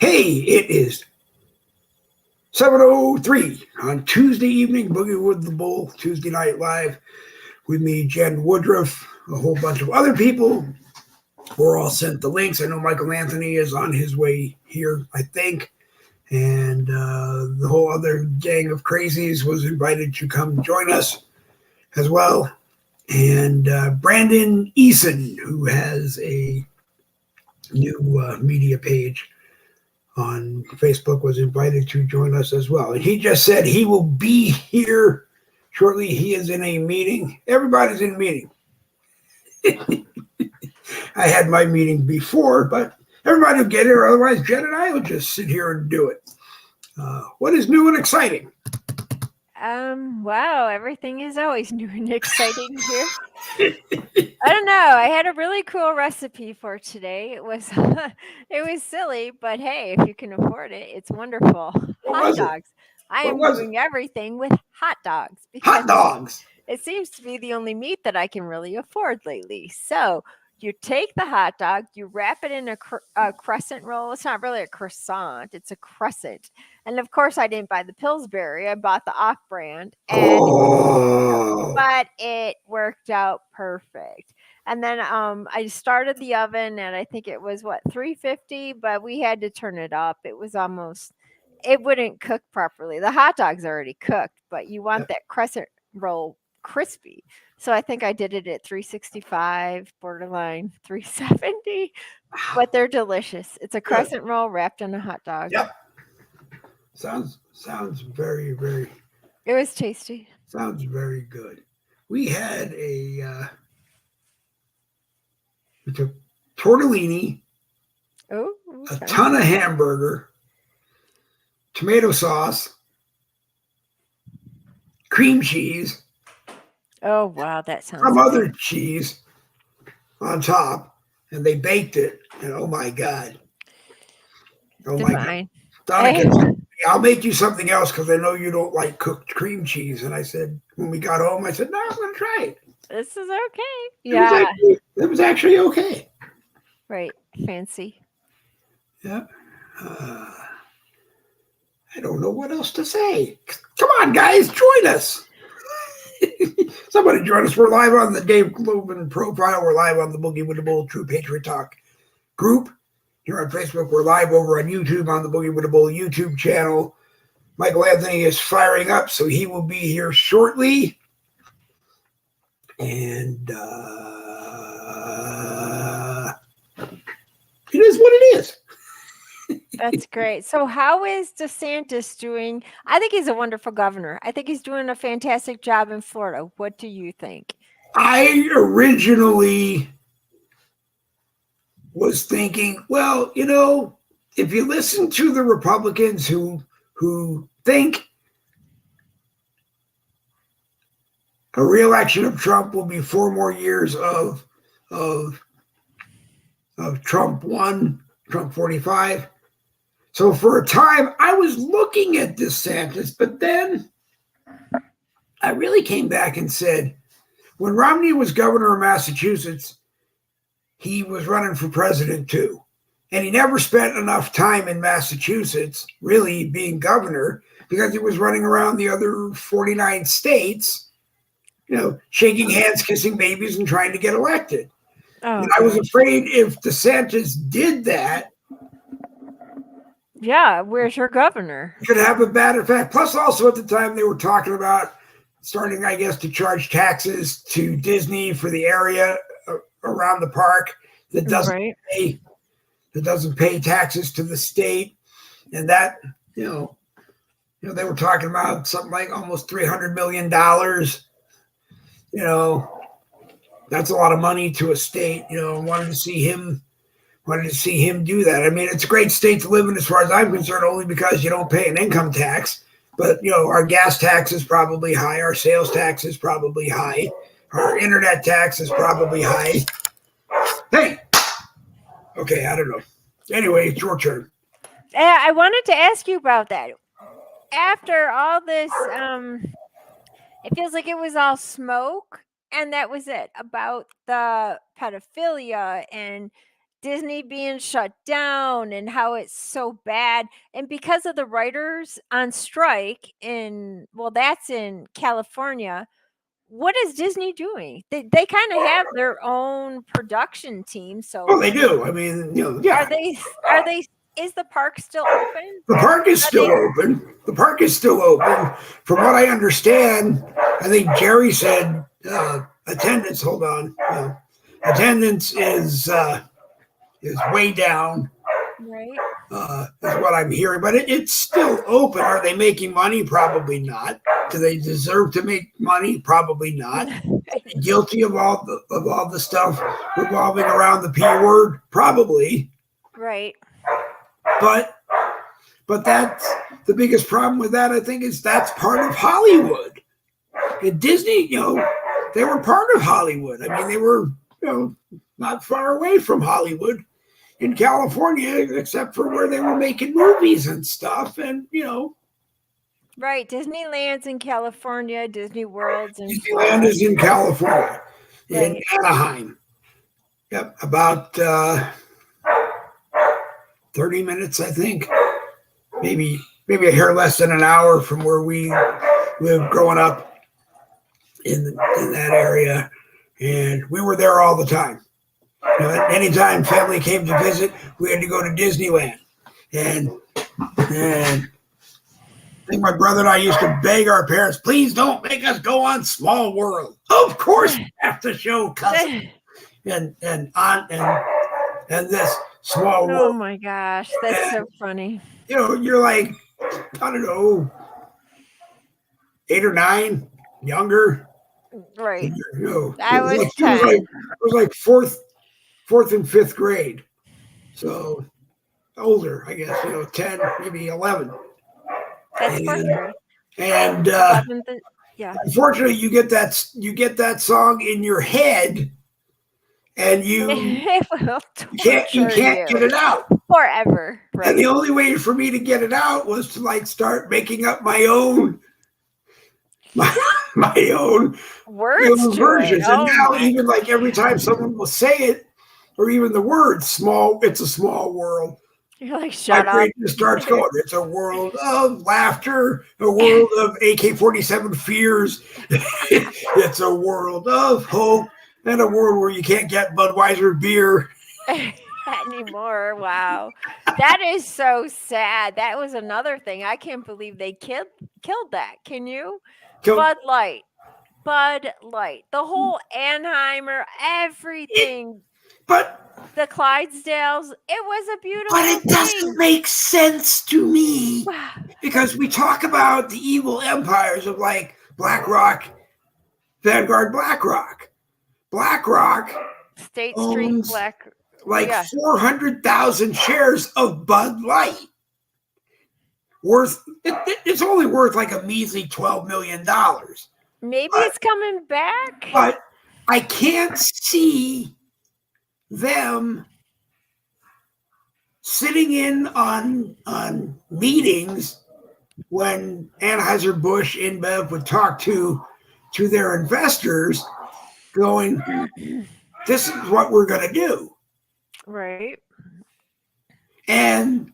Hey, it is 7:03 on Tuesday evening, Boogie with the Bull, Tuesday Night Live, with me, Jen Woodruff, a whole bunch of other people. We're all sent the links. I know Michael Anthony is on his way here, I think. And the whole other gang of crazies was invited to come join us as well. And Brandon Eason, who has a new media page on Facebook, was invited to join us as well. And he just said he will be here shortly. He is in a meeting. Everybody's in a meeting. I had my meeting before, but everybody will get here. Otherwise, Jen and I will just sit here and do it. What is new and exciting? Wow, everything is always new and exciting here. I don't know. I had a really cool recipe for today. It was it was silly, but hey, if you can afford it, it's wonderful. Hot dogs. I am doing everything with hot dogs because Hot dogs. it seems to be the only meat that I can really afford lately. So you take the hot dog, you wrap it in a crescent roll. It's not really a croissant, it's a crescent. And of course, I didn't buy the Pillsbury. I bought the off-brand, but it worked out perfect. And then I started the oven, and I think it was 350, but we had to turn it up. It was it wouldn't cook properly. The hot dog's already cooked, but you want that crescent roll crispy. So I think I did it at 365, borderline 370, but they're delicious. It's a crescent roll wrapped in a hot dog. Yep. Sounds very, very. It was tasty. Sounds very good. We had we took tortellini, a ton of hamburger, tomato sauce, cream cheese. Oh, wow, that sounds some other cheese on top, and they baked it. And oh my God. Oh divine. My God. Donna, I'll make you something else because I know you don't like cooked cream cheese. And I said, when we got home, I said, no, I'm going to try it. This is okay. Yeah. It was actually okay. Right. Fancy. Yeah. I don't know what else to say. Come on, guys, join us. Somebody join us. We're live on the Dave Globin profile. We're live on the Boogie with the Bull True Patriot Talk group. Here on Facebook, we're live over on YouTube on the Boogie with the Bull YouTube channel. Michael Anthony is firing up, so he will be here shortly. And it is what it is. That's great. So how is DeSantis doing? I think he's a wonderful governor. I think he's doing a fantastic job in Florida. What do you think? I originally was thinking, well, if you listen to the Republicans who think a re-election of Trump will be 4 more years of Trump 1, Trump 45. So for a time, I was looking at DeSantis, but then I really came back and said, when Romney was governor of Massachusetts, he was running for president too. And he never spent enough time in Massachusetts really being governor because he was running around the other 49 states, shaking hands, kissing babies, and trying to get elected. Oh, and I was afraid if DeSantis did that, yeah, where's your governor? Could have a bad effect. Plus, also at the time they were talking about starting, I guess, to charge taxes to Disney for the area around the park that doesn't pay taxes to the state, and that they were talking about something like almost $300 million. That's a lot of money to a state. Wanted to see him do that. I mean, it's a great state to live in as far as I'm concerned, only because you don't pay an income tax. But, our gas tax is probably high. Our sales tax is probably high. Our internet tax is probably high. Hey. Okay, I don't know. Anyway, it's your turn. I wanted to ask you about that. After all this, it feels like it was all smoke, and that was it about the pedophilia and Disney being shut down and how it's so bad. And because of the writers on strike that's in California, what is Disney doing? They kind of have their own production team. Well, So they do. I mean, are yeah. they is the park still open? The park is still open. The park is still open. From what I understand, I think Jerry said attendance. Hold on, attendance is way down. Right. Is what I'm hearing, but it's still open. Are they making money? Probably not. Do they deserve to make money? Probably not. Guilty of all the stuff revolving around the P word? Probably. Right. But that's the biggest problem with that, I think, is that's part of Hollywood. And Disney, they were part of Hollywood. I mean, they were, not far away from Hollywood in California, except for where they were making movies and stuff. And, Right. Disneyland's in California, Disney World's in Disneyland is in California, in Right. Anaheim. Yep, about 30 minutes, I think. Maybe a hair less than an hour from where we lived growing up in that area. And we were there all the time. Anytime family came to visit, we had to go to Disneyland. And I think my brother and I used to beg our parents, please don't make us go on Small World. Of course we have to show Cousin and this Small World. Oh my gosh, that's so funny. You're like, I don't know, 8 or 9, younger. Right. I was 10. It was like fourth and fifth grade. So older, I guess, 10, maybe 11. That's perfect. And yeah. Unfortunately, you get that song in your head, and you can't get it out forever. Right. And the only way for me to get it out was to start making up my own words versions. And now even every time someone will say it, or even the word "small," it's a small world. You're like, shut up. It starts going. It's a world of laughter, a world of AK-47 fears. It's a world of hope, and a world where you can't get Budweiser beer anymore. Wow, that is so sad. That was another thing. I can't believe they killed that. Can you? Bud Light, the whole Anheimer, everything. But the Clydesdales, it was a beautiful thing. But it doesn't make sense to me because we talk about the evil empires of BlackRock, Vanguard, BlackRock, State Street, 400,000 shares of Bud Light. It's only worth a measly $12 million. Maybe it's coming back. But I can't see them sitting in on meetings when Anheuser-Busch InBev would talk to their investors going, this is what we're going to do. Right. And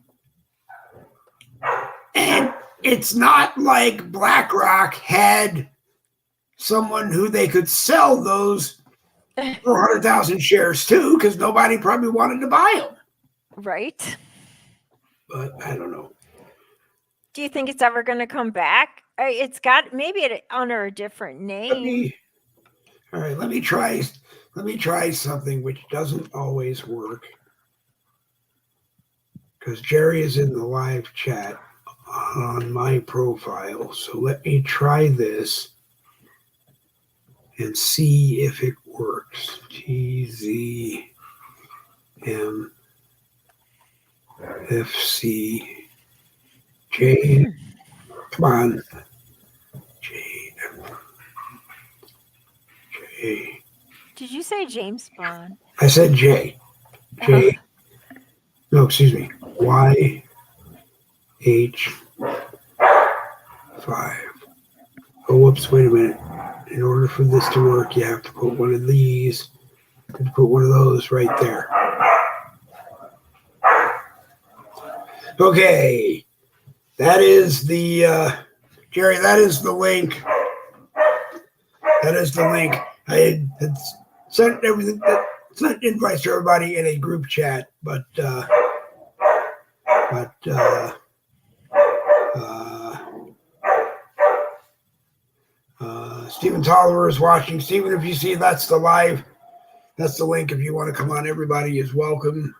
it's not like BlackRock had someone who they could sell those 400,000 shares to, because nobody probably wanted to buy them. Right. But I don't know. Do you think it's ever going to come back? It's got maybe under a different name. Let me try something which doesn't always work. Because Jerry is in the live chat on my profile. So let me try this and see if it works. TZMFCJ. Come on. J. Did you say James Bond? I said J. J. No, excuse me. YH5. Oh, whoops, wait a minute. In order for this to work, you have to put one of these, and put one of those right there. Okay, that is the Jerry. That is the link. That is the link. I had sent everything, sent invites to everybody in a group chat, but Stephen Tolliver is watching. Stephen, if you see that's the live, that's the link. If you want to come on, everybody is welcome.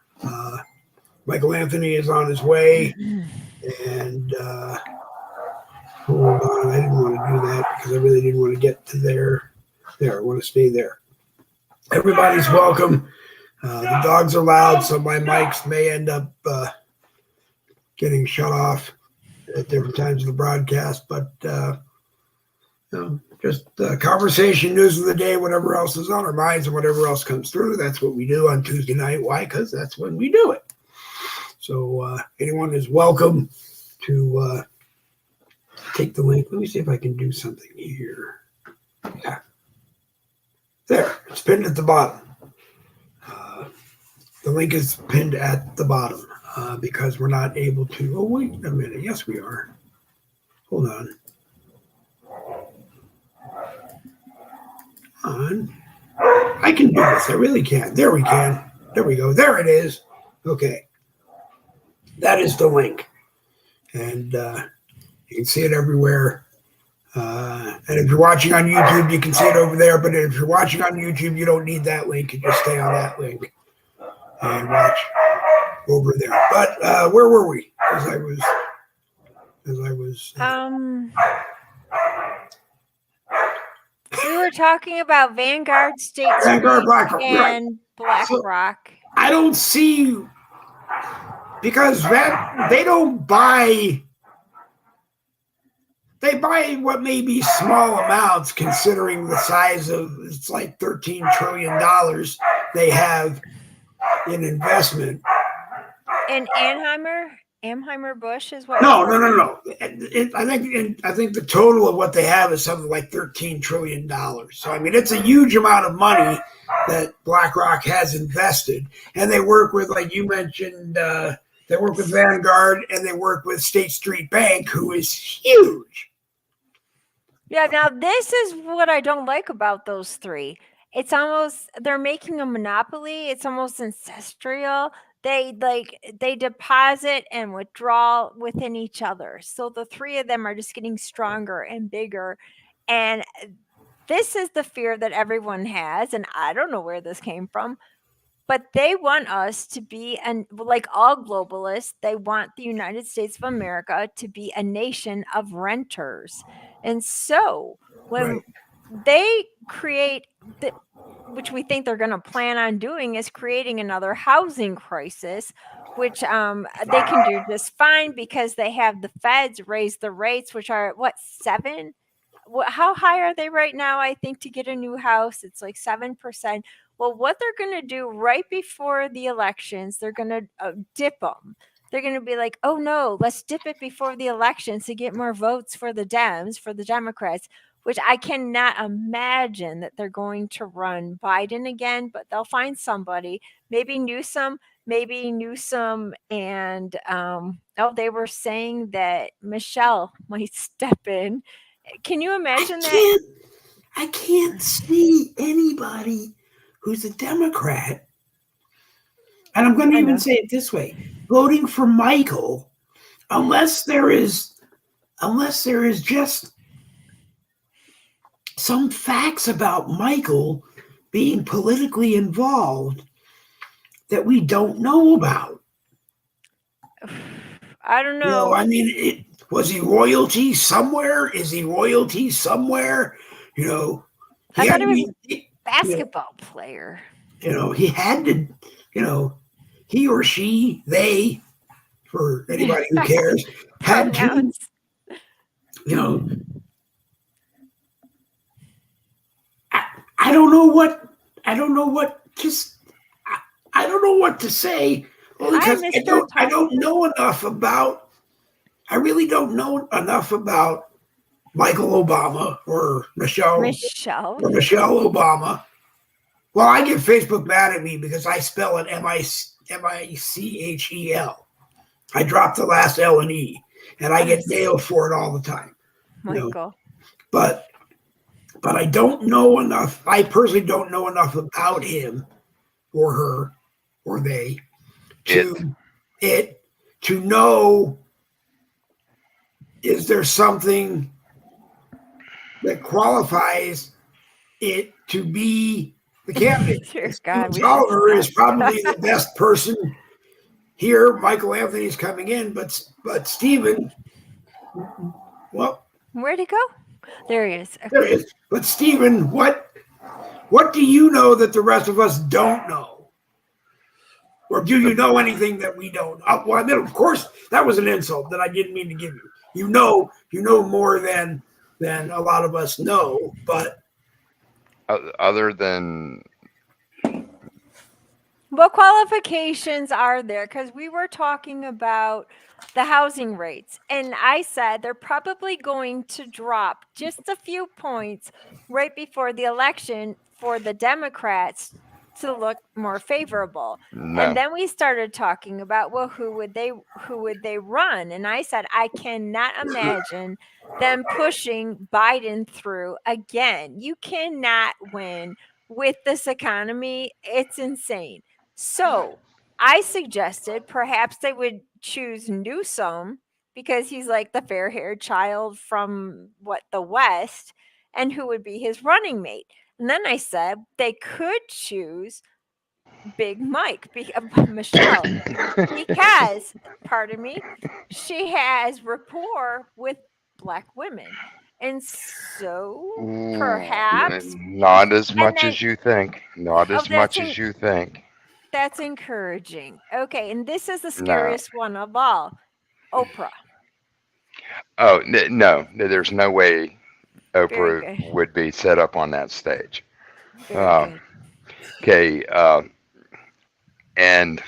Michael Anthony is on his way, and hold on, I didn't want to do that because I really didn't want to get to there. There, I want to stay there. Everybody's welcome. The dogs are loud, so my mics may end up getting shut off at different times of the broadcast, but just conversation, news of the day, whatever else is on our minds and whatever else comes through. That's what we do on Tuesday night. Why? Because that's when we do it. So anyone is welcome to take the link. Let me see if I can do something here. Yeah. There, it's pinned at the bottom. The link is pinned at the bottom because we're not able to. Oh, wait a minute. Yes, we are. Hold on. I can do this. I really can. There we can. There we go. There it is. Okay. That is the link. And you can see it everywhere. And if you're watching on YouTube, you can see it over there. But if you're watching on YouTube, you don't need that link. You just stay on that link and watch over there. But where were we? As I was. We were talking about Vanguard, State Vanguard, Street, BlackRock, and BlackRock. So I don't see, because they don't buy. They buy what may be small amounts considering the size of, it's like $13 trillion they have in investment. And Anheuser-Busch is what? No. I think the total of what they have is something like $13 trillion. So I mean, it's a huge amount of money that BlackRock has invested, and they work with, like you mentioned, they work with Vanguard and they work with State Street Bank, who is huge. Yeah, now this is what I don't like about those three. It's almost, they're making a monopoly. It's almost ancestral. They deposit and withdraw within each other. So the three of them are just getting stronger and bigger. And this is the fear that everyone has. And I don't know where this came from. But they want us to be, like all globalists, they want the United States of America to be a nation of renters. And so when they create, which we think they're going to plan on doing, is creating another housing crisis, which they can do just fine because they have the feds raise the rates, which are, 7? How high are they right now? I think to get a new house, it's like 7%. Well, what they're going to do right before the elections, they're going to dip them. They're going to be like, oh, no, let's dip it before the elections to get more votes for the Dems, for the Democrats, which I cannot imagine that they're going to run Biden again, but they'll find somebody, maybe Newsom, and they were saying that Michelle might step in. Can you imagine that? I can't see anybody who's a Democrat, and I'm going to even say it this way, voting for Michael, unless there is just some facts about Michael being politically involved that we don't know about. I don't know. I mean, was he royalty somewhere? Is he royalty somewhere? I thought he was a basketball player. He had to, he or she, they, for anybody who cares, had to, I don't know what to say. Well, because I don't know enough about, I really don't know enough about Michael Obama or Michelle Obama. Well, I get Facebook mad at me because I spell it Michel. I dropped the last L and E, and I get Yes. nailed for it all the time. Michael. But I don't know enough. I personally don't know enough about him or her or they to to know, is there something that qualifies it to be the candidate? Dear Stephen God, we should Oliver is stop. probably the best person here. Michael Anthony's coming in, but Stephen, well, Where'd he go? There he is. there Okay. he is. But Stephen, what do you know that the rest of us don't know? Or do you know anything that we don't? Well, I mean, of course, that was an insult that I didn't mean to give you. You know more than a lot of us know, but other than What qualifications are there? Because we were talking about the housing rates, and I said they're probably going to drop just a few points right before the election for the Democrats to look more favorable. And no, then we started talking about, well, who would they run? And I said I cannot imagine them pushing Biden through again. You cannot win with this economy. It's insane. So I suggested perhaps they would choose Newsom because he's like the fair haired child from the West, and who would be his running mate. And then I said they could choose Big Mike, Michelle, because, pardon me, she has rapport with Black women. And so perhaps, not as and much then, as you think. Not oh, as much as you think. that's encouraging. Okay, and this is the No. scariest one of all. Oprah. Oh no, there's no way Very Oprah good. would be set up on that stage. Very good. Okay, and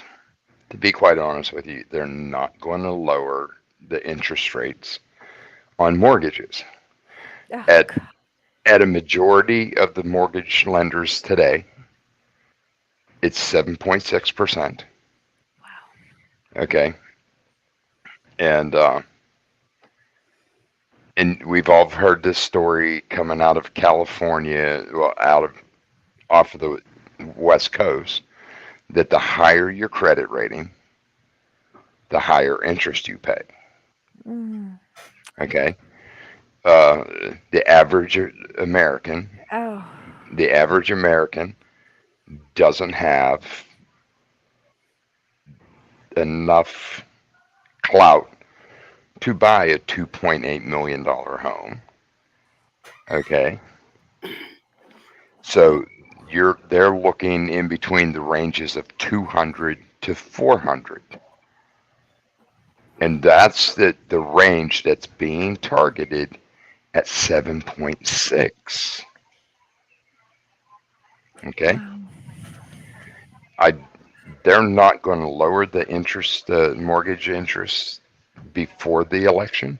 to be quite honest with you, they're not going to lower the interest rates on mortgages. Oh, At God. at a majority of the mortgage lenders today, it's 7.6%. Wow. Okay, and we've all heard this story coming out of California, well, off of the West Coast, that the higher your credit rating, the higher interest you pay. Mm. Okay, uh, the average American, Oh. the average American doesn't have enough clout to buy a $2.8 million home. Okay, so they're looking in between the ranges of 200 to 400, and that's the range that's being targeted at 7.6. Okay, Wow. I they're not going to lower the mortgage interest before the election,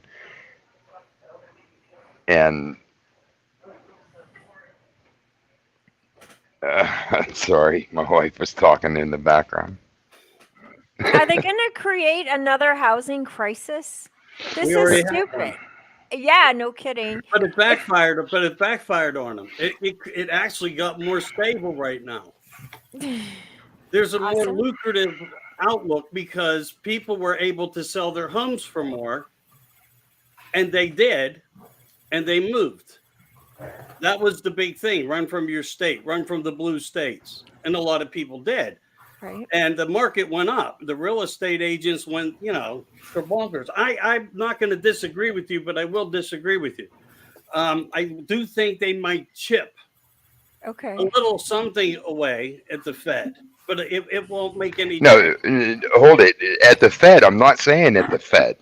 and sorry, my wife was talking in the background. Are they going to create another housing crisis? This We is already have one. stupid. Yeah, no kidding. But it backfired. But it backfired on them. It actually got more stable right now. There's a more Awesome. lucrative outlook because people were able to sell their homes for more, and they did, and they moved. That was the big thing. Run from your state, run from the blue states. And a lot of people did. Right. And the market went up. The real estate agents went, they're bonkers. I'm not going to disagree with you, but I will disagree with you. I do think they might chip Okay. a little something away at the Fed, but it won't make any No, hold it. At the Fed, I'm not saying at the Fed.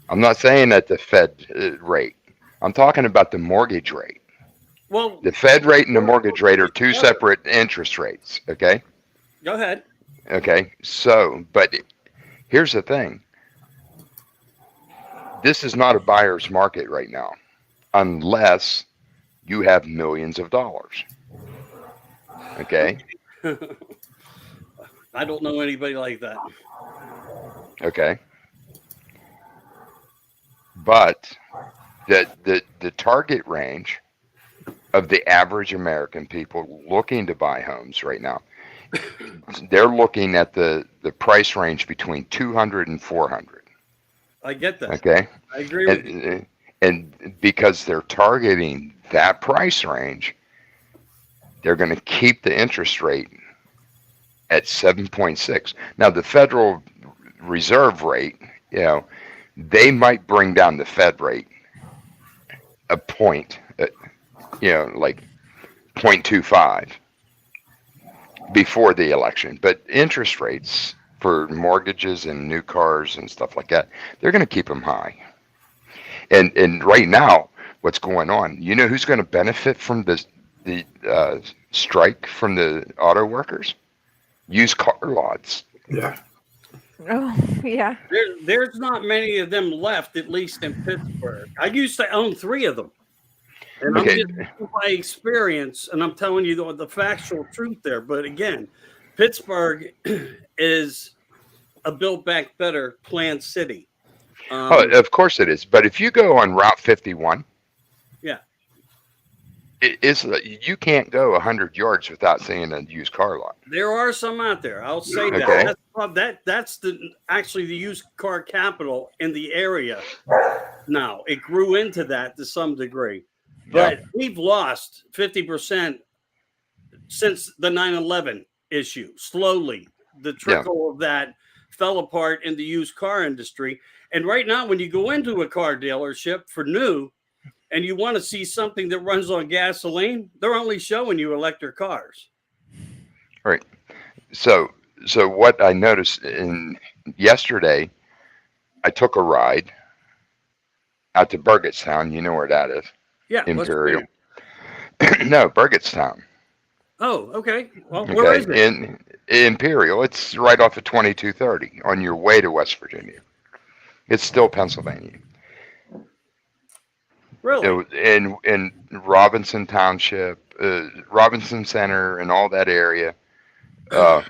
I'm not saying at the Fed rate. I'm talking about the mortgage rate. Well, The Fed rate and the mortgage rate are two separate interest rates. Okay. Go ahead. Okay. So, but here's the thing. This is not a buyer's market right now, unless you have millions of dollars. Okay. I don't know anybody like that. Okay. But the target range of the average American people looking to buy homes right now, they're looking at the price range between 200 and 400. I get that. Okay. I agree with you. And because they're targeting that price range, they're going to keep the interest rate at 7.6. Now, the Federal Reserve rate, they might bring down the Fed rate a point, like 0.25 before the election. But interest rates for mortgages and new cars and stuff like that, they're going to keep them high. And right now, what's going on? You know who's going to benefit from the strike from the auto workers? Used car lots. Yeah. Oh, yeah. There's not many of them left, at least in Pittsburgh. I used to own 3 of them. And Okay. I'm just by experience, and I'm telling you the factual truth there. But again, Pittsburgh is a Build Back Better planned city. Of course it is. But if you go on Route 51, yeah, you can't go 100 yards without seeing a used car lot. there are some out there. I'll say Okay. that. That's actually the used car capital in the area. Now it grew into that to some degree, but we've lost 50% since the 9/11 issue. Slowly, the trickle of that fell apart in the used car industry. And right now, when you go into a car dealership for new, and you want to see something that runs on gasoline, they're only showing you electric cars. Right. So what I noticed yesterday, I took a ride out to Burgettstown. You know where that is? Yeah. Imperial. No, Burgettstown. Oh, okay. Well, where is it? In Imperial. It's right off of 2230 on your way to West Virginia. It's still Pennsylvania. Really? In Robinson Township, Robinson Center, and all that area. In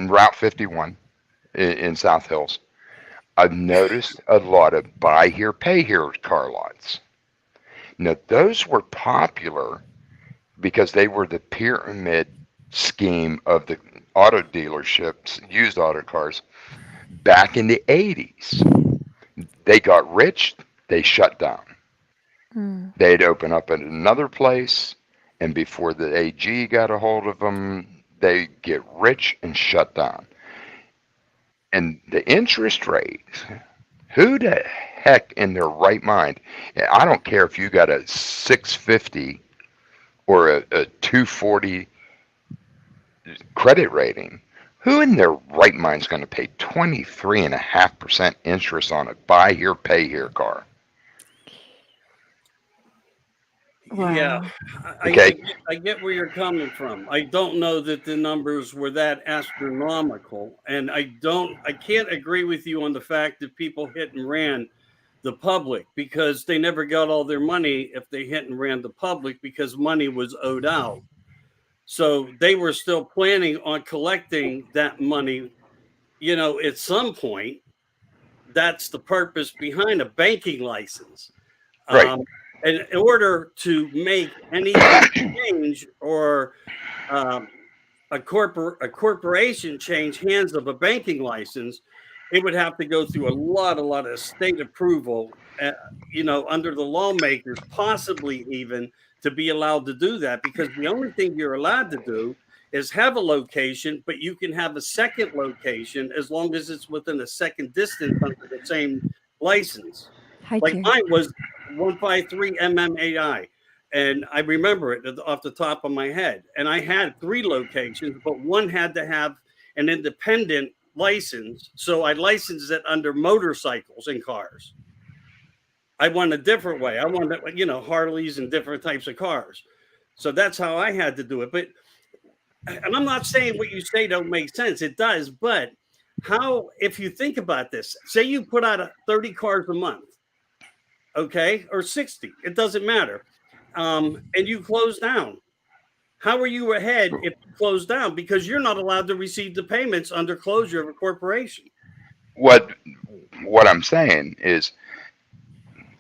Route 51 in South Hills, I've noticed a lot of buy here, pay here car lots. Now, those were popular because they were the pyramid scheme of the auto dealerships, used auto cars, back in the 80s. They got rich, they shut down. They'd open up at another place, and before the AG got a hold of them, they get rich and shut down. And the interest rate, who the heck in their right mind? I don't care if you got a 650 or a 240 credit rating. Who in their right mind is going to pay 23.5% interest on a buy here, pay here car? Wow. Yeah. Okay. I get where you're coming from. I don't know that the numbers were that astronomical, and I can't agree with you on the fact that people hit and ran the public, because they never got all their money if they hit and ran the public, because money was owed out. So they were still planning on collecting that money, at some point. That's the purpose behind a banking license. Right. And in order to make any change, or a corporation change hands of a banking license, it would have to go through a lot of state approval, under the lawmakers, possibly even to be allowed to do that, because the only thing you're allowed to do is have a location, but you can have a second location as long as it's within a second distance under the same license. Like mine was 153 MMAI, and I remember it off the top of my head. And I had 3 locations, but one had to have an independent license, so I licensed it under motorcycles and cars. I went a different way. I wanted, Harleys and different types of cars. So that's how I had to do it. But, and I'm not saying what you say don't make sense. It does. But how, if you think about this, say you put out 30 cars a month, okay, or 60, it doesn't matter. And you close down. How are you ahead if you close down? Because you're not allowed to receive the payments under closure of a corporation. What I'm saying is,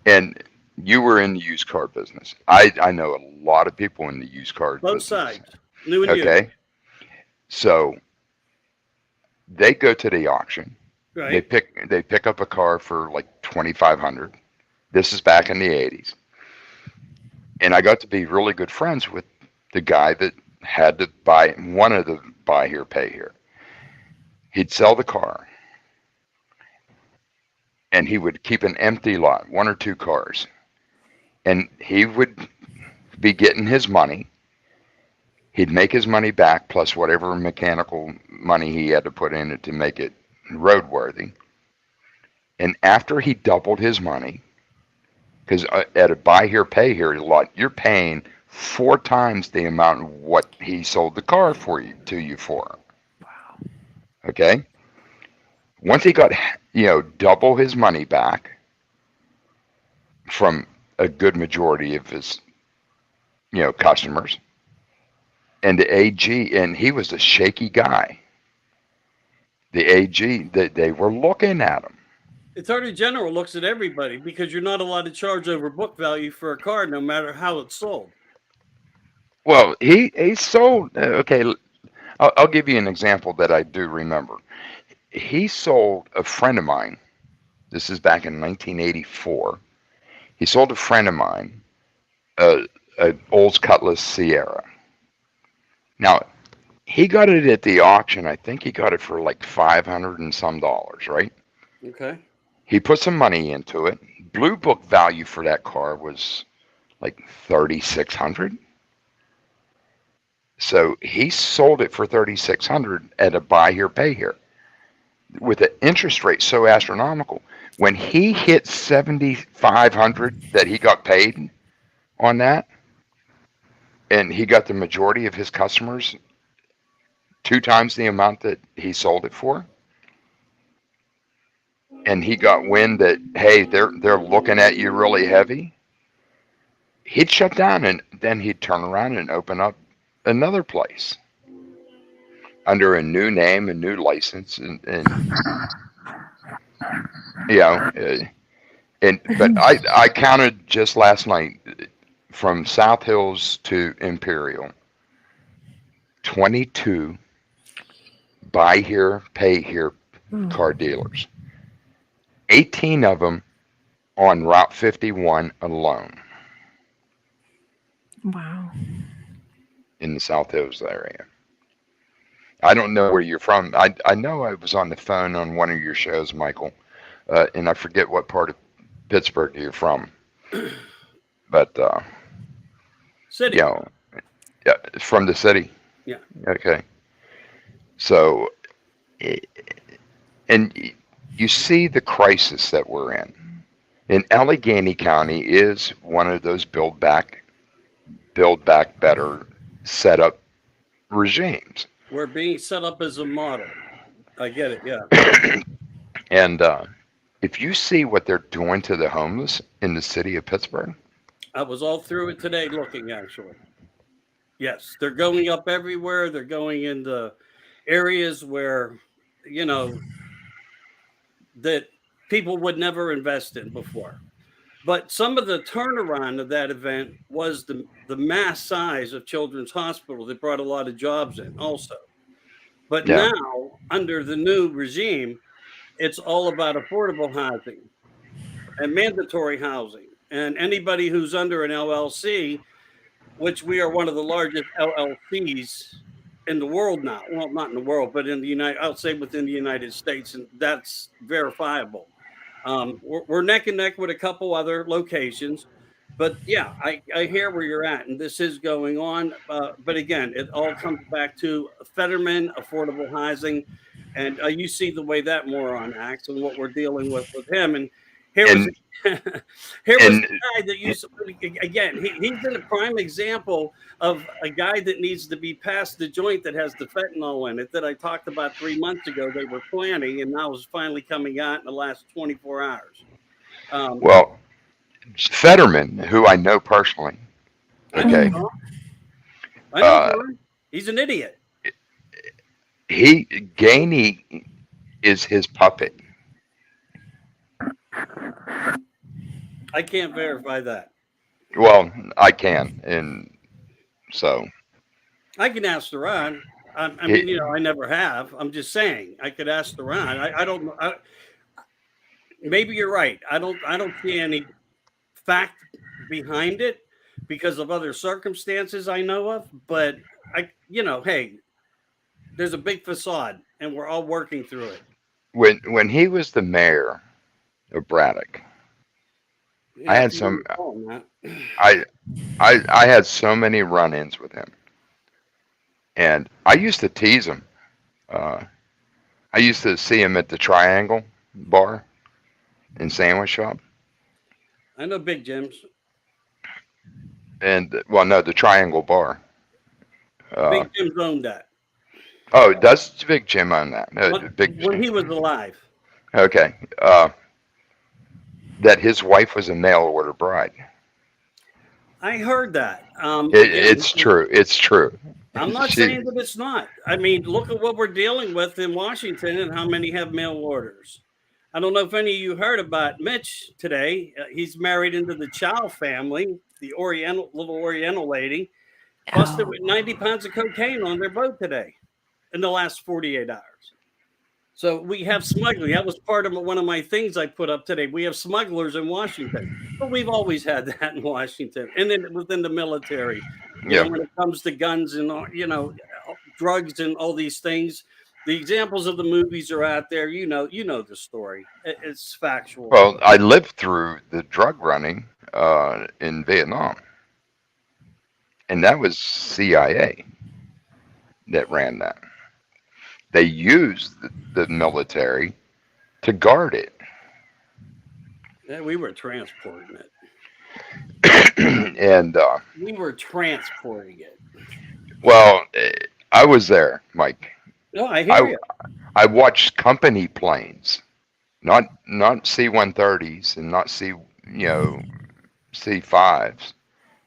and you were in the used car business. I know a lot of people in the used car Both business. sides, new and Okay, so they go to the auction. used, They right? pick up a car for like 2,500. This is back in the 80s, and I got to be really good friends with the guy that had to buy one of the buy here, pay here. He'd sell the car, and he would keep an empty lot, one or two cars, and he would be getting his money. He'd make his money back plus whatever mechanical money he had to put in it to make it roadworthy. And after he doubled his money, because at a buy here, pay here lot, you're paying 4 times the amount of what he sold the car for you to you for. Wow. Okay. Once he got, double his money back from a good majority of his, customers, and the AG, and he was a shaky guy. The AG, they were looking at him. Attorney General looks at everybody because you're not allowed to charge over book value for a car, no matter how it's sold. Well, he sold. Okay, I'll give you an example that I do remember. He sold a friend of mine. This is back in 1984. He sold a friend of mine an Olds Cutlass Sierra. Now, he got it at the auction. I think he got it for like $500 and some, right? Okay. He put some money into it. Blue book value for that car was like 3,600. So he sold it for 3,600 at a buy here, pay here, with an interest rate so astronomical. When he hit 7,500 that he got paid on that, and he got the majority of his customers 2 times the amount that he sold it for, and he got wind that, hey, they're looking at you really heavy, he'd shut down, and then he'd turn around and open up another place under a new name, a new license, and but I counted just last night from South Hills to Imperial, 22 buy here, pay here car dealers. 18 of them on Route 51 alone. Wow. In the South Hills area. I don't know where you're from. I know I was on the phone on one of your shows, Michael, and I forget what part of Pittsburgh you're from. But, City. Yeah, from the city. Yeah. Okay. So, and you see the crisis that we're in. And Allegheny County is one of those build back better set up regimes. We're being set up as a model. I get it, yeah. And if you see what they're doing to the homeless in the city of Pittsburgh. I was all through it today looking, actually. Yes, they're going up everywhere. They're going into areas where, that people would never invest in before. But some of the turnaround of that event was the mass size of Children's Hospital that brought a lot of jobs in also. But Yeah. now, under the new regime, it's all about affordable housing and mandatory housing. And anybody who's under an LLC, which we are one of the largest LLCs in the world now. Well, not in the world, but in the I'll say within the United States, and that's verifiable. We're neck and neck with a couple other locations, but yeah, I hear where you're at, and this is going on. But again, it all comes back to Fetterman, affordable housing, and you see the way that moron acts and what we're dealing with him. And here was the guy that used again. He's in a prime example of a guy that needs to be past the joint that has the fentanyl in it that I talked about 3 months ago. They were planning, and now is finally coming out in the last 24 hours. Well, Fetterman, who I know personally, okay, I know, Vern. He's an idiot. Gainey is his puppet. I can't verify that. Well, I can, and so I can ask Duran. I he, mean, I never have. I'm just saying I could ask Duran. I don't know. Maybe you're right. I don't see any fact behind it because of other circumstances I know of. But hey, there's a big facade, and we're all working through it. when he was the mayor of Braddock, I Yeah, had if you some recall that. I I had so many run-ins with him, and I used to tease him. Uh, I used to see him at the Triangle Bar and Sandwich Shop, I know Big Jim's. and well, no, the Triangle Bar. Uh, Big Jim's owned that. oh, does Big Jim own that? No, Big When he was alive. Okay. That his wife was a mail order bride. I heard that. It's true. It's true. I'm not She, saying that it's not. I mean, look at what we're dealing with in Washington and how many have mail orders. I don't know if any of you heard about Mitch today. He's married into the Chow family, the little Oriental lady, busted with 90 pounds of cocaine on their boat today in the last 48 hours. So we have smuggling. That was part of one of my things I put up today. We have smugglers in Washington, but we've always had that in Washington, and then within the military. When it comes to guns and drugs and all these things, the examples of the movies are out there. You know the story. It's factual. well, I lived through the drug running in Vietnam, and that was CIA that ran that. They used the military to guard it. Yeah, we were transporting it. And we were transporting it. well, I was there, Mike. No, I hear you. I watched company planes, not C-130s and not C-5s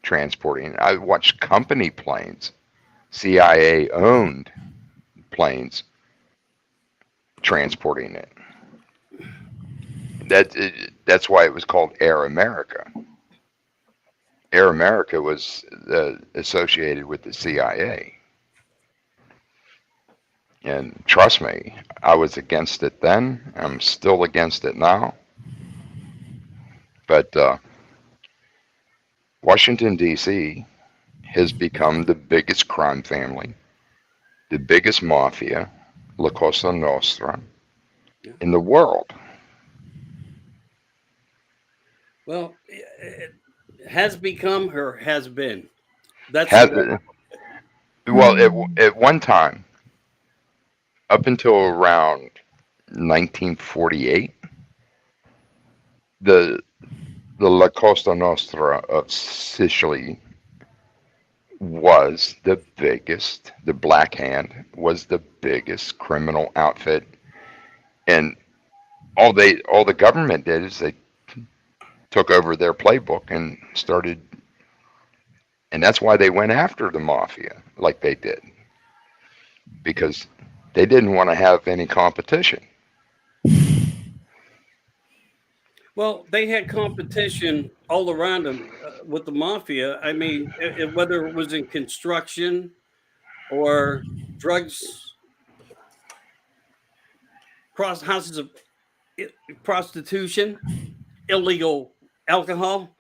transporting. I watched company planes, CIA owned planes transporting it. That's why it was called Air America. Air America was associated with the CIA. And trust me, I was against it then. I'm still against it now. But Washington, D.C. has become the biggest crime family, the biggest mafia, La Cosa Nostra, in the world. Well, it has become or has been. That's well, at one time, up until around 1948, the La Costa Nostra of Sicily was the biggest. The Black Hand was the biggest criminal outfit, and all the government did is they took over their playbook and started, and that's why they went after the mafia like they did, because they didn't want to have any competition. Well, they had competition all around them with the mafia. I mean, whether it was in construction or drugs, houses of prostitution, illegal alcohol,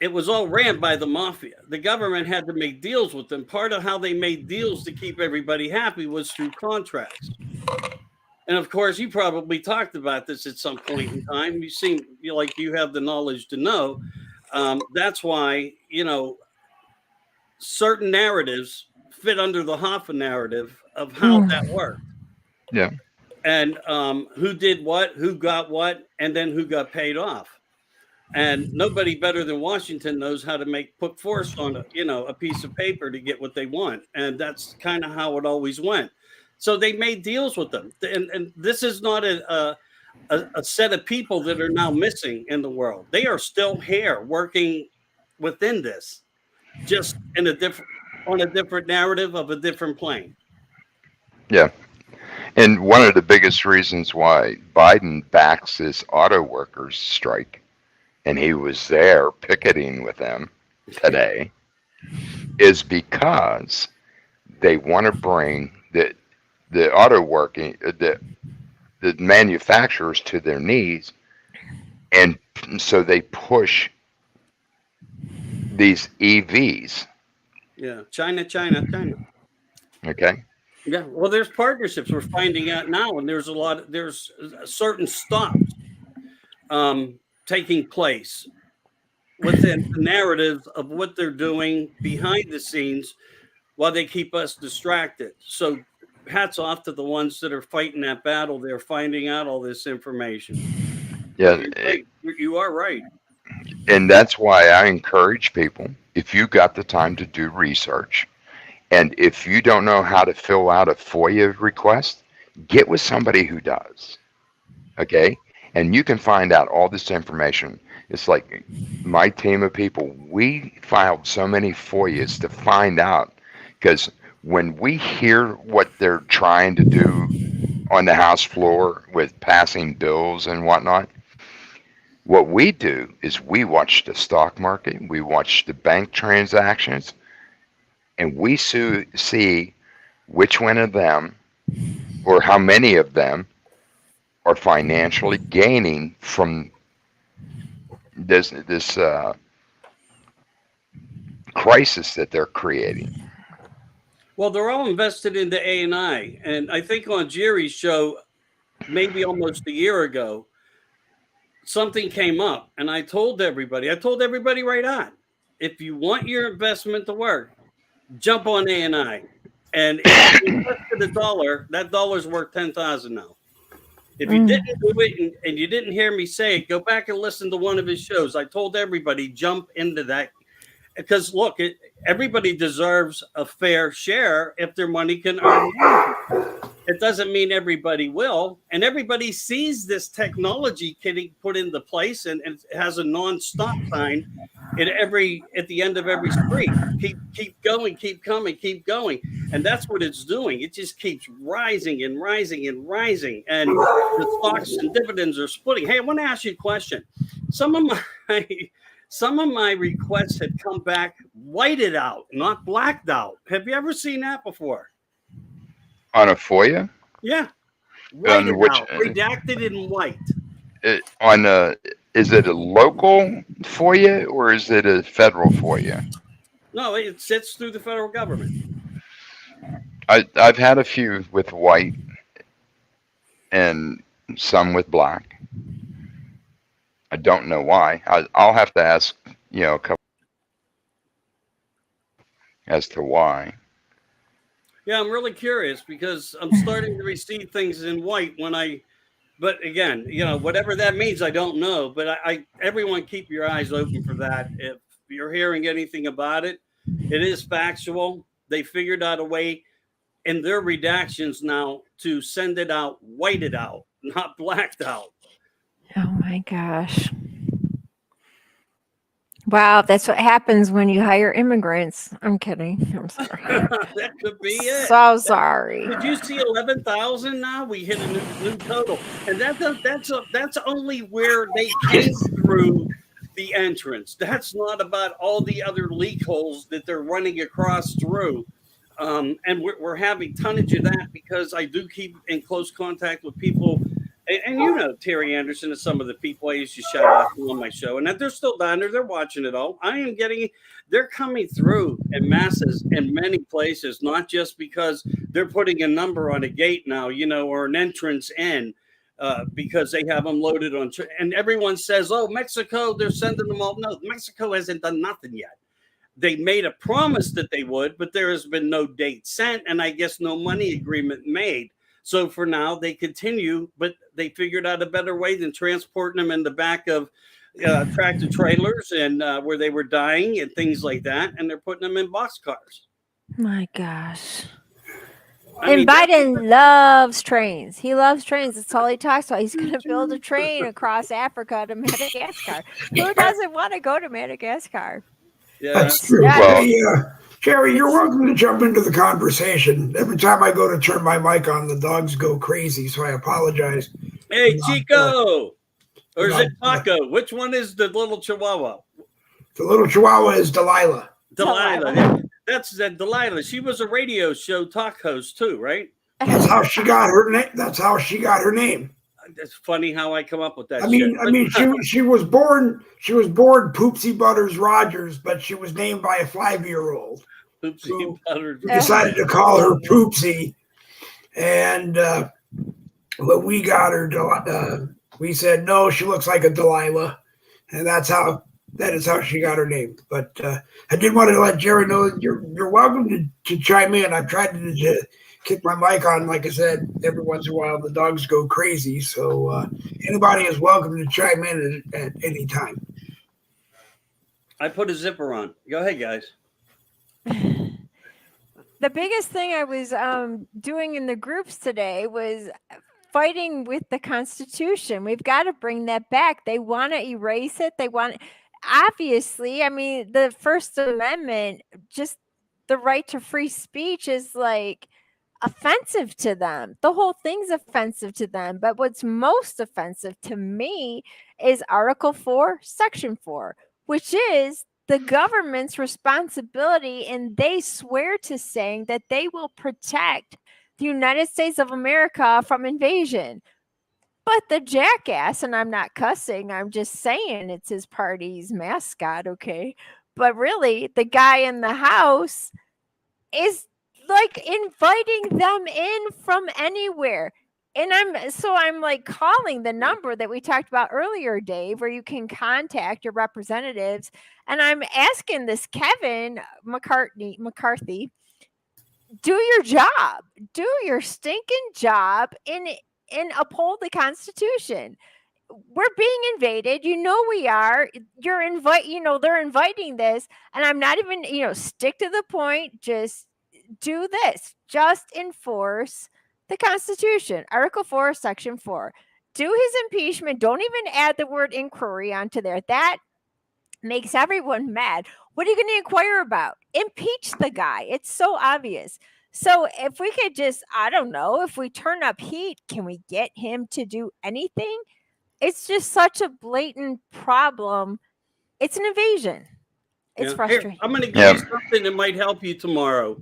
it was all ran by the mafia. The government had to make deals with them. Part of how they made deals to keep everybody happy was through contracts. And of course, you probably talked about this at some point in time. You seem like you have the knowledge to know. That's why, certain narratives fit under the Hoffa narrative of how that worked. Yeah. And who did what, who got what, and then who got paid off. And nobody better than Washington knows how to put force on a piece of paper to get what they want. And that's kind of how it always went. So they made deals with them. And this is not a set of people that are now missing in the world. They are still here working within this, just in a different on a different narrative of a different plane. Yeah. And one of the biggest reasons why Biden backs this auto workers strike, and he was there picketing with them today, is because they want to bring the auto working the manufacturers to their knees, and so they push these EVs. Yeah, China. Okay. Yeah, well, there's partnerships we're finding out now, and there's certain stops taking place within the narratives of what they're doing behind the scenes while they keep us distracted. So hats off to the ones that are fighting that battle. They're finding out all this information. Yeah. You're right. You are right. And that's why I encourage people, if you got the time to do research, and if you don't know how to fill out a FOIA request, get with somebody who does. Okay? And you can find out all this information. It's like my team of people, we filed so many FOIAs to find out, because when we hear what they're trying to do on the House floor with passing bills and whatnot, what we do is we watch the stock market, we watch the bank transactions, and we see which one of them or how many of them are financially gaining from this crisis that they're creating. Well, they're all invested into A&I, and I think on Jerry's show, maybe almost a year ago, something came up, and I told everybody right on, if you want your investment to work, jump on A&I. And if you invested $1, that dollar's worth 10,000 now. If you didn't do it and you didn't hear me say it, go back and listen to one of his shows. I told everybody, jump into that. Because look, everybody deserves a fair share if their money can earn money. It doesn't mean everybody will. And everybody sees this technology getting put into place, and it has a non-stop sign at the end of every street. Keep going, keep coming, keep going. And that's what it's doing. It just keeps rising and rising and rising. And the stocks and dividends are splitting. Hey, I want to ask you a question. Some of my requests had come back whited out, not blacked out. Have you ever seen that before? On a FOIA? Yeah. Whited out, redacted in white. Is it a local FOIA or is it a federal FOIA? No, it sits through the federal government. I've had a few with white and some with black. I don't know why. I'll have to ask, a couple as to why. Yeah, I'm really curious because I'm starting to receive things in white but again, whatever that means, I don't know. But everyone keep your eyes open for that. If you're hearing anything about it, it is factual. They figured out a way in their redactions now to send it out whited out, not blacked out. Oh my gosh. Wow, that's what happens when you hire immigrants. I'm kidding. I'm sorry. That could be it. So sorry. Did you see 11,000 now? We hit a new total. And that's only where they came through the entrance. That's not about all the other leak holes that they're running across through. And we're having tonnage of that because I do keep in close contact with people. And Terry Anderson and some of the people I used to shout out to on my show, and that they're still down there. They're watching it all. They're coming through in masses in many places, not just because they're putting a number on a gate now, or an entrance in, because they have them loaded on. And everyone says, oh, Mexico, they're sending them all. No, Mexico hasn't done nothing yet. They made a promise that they would, but there has been no date sent, and I guess no money agreement made. So for now, they continue, but they figured out a better way than transporting them in the back of tractor trailers and where they were dying and things like that. And they're putting them in boxcars. My gosh. Biden loves trains. He loves trains. That's all he talks about. He's going to build a train across Africa to Madagascar. Who doesn't want to go to Madagascar? Yeah, that's true. Well, Jerry, you're welcome to jump into the conversation. Every time I go to turn my mic on, the dogs go crazy, so I apologize. Hey, Chico! Or is it No. Paco? Which one is the little Chihuahua? The little Chihuahua is Delilah. Delilah. That's Delilah. She was a radio show talk host too, right? That's how she got her name. That's how she got her name. It's funny how I come up with that. I mean, she was born Poopsie Butters Rogers, but she was named by a 5-year-old. Poopsie Butters. We decided to call her Poopsie, and when we got her, we said no. She looks like a Delilah, and that is how she got her name. But I did want to let Jerry know that you're welcome to chime in. I've tried to kick my mic on, like I said, every once in a while the dogs go crazy. So anybody is welcome to chime in at any time. I put a zipper on. Go ahead, guys. The biggest thing I was doing in the groups today was fighting with the Constitution. We've got to bring that back. They want to erase it. Obviously, I mean, the First Amendment, just the right to free speech is like offensive to them. The whole thing's offensive to them. But what's most offensive to me is Article 4, Section 4, which is the government's responsibility. And they swear to saying that they will protect the United States of America from invasion. But the jackass, and I'm not cussing, I'm just saying it's his party's mascot, okay? But really, the guy in the house is like inviting them in from anywhere. And I'm like calling the number that we talked about earlier, Dave, where you can contact your representatives. And I'm asking this Kevin McCarthy, do your job, do your stinking job and uphold the Constitution. We're being invaded. You know we are. They're inviting this. And I'm not even, stick to the point. Just do this. Just enforce the Constitution. Article 4, Section 4. Do his impeachment. Don't even add the word inquiry onto there. That makes everyone mad. What are you going to inquire about? Impeach the guy. It's so obvious. So if we could just, I don't know, if we turn up heat, can we get him to do anything? It's just such a blatant problem. It's an invasion. It's frustrating. Here, I'm going to give you something that might help you tomorrow.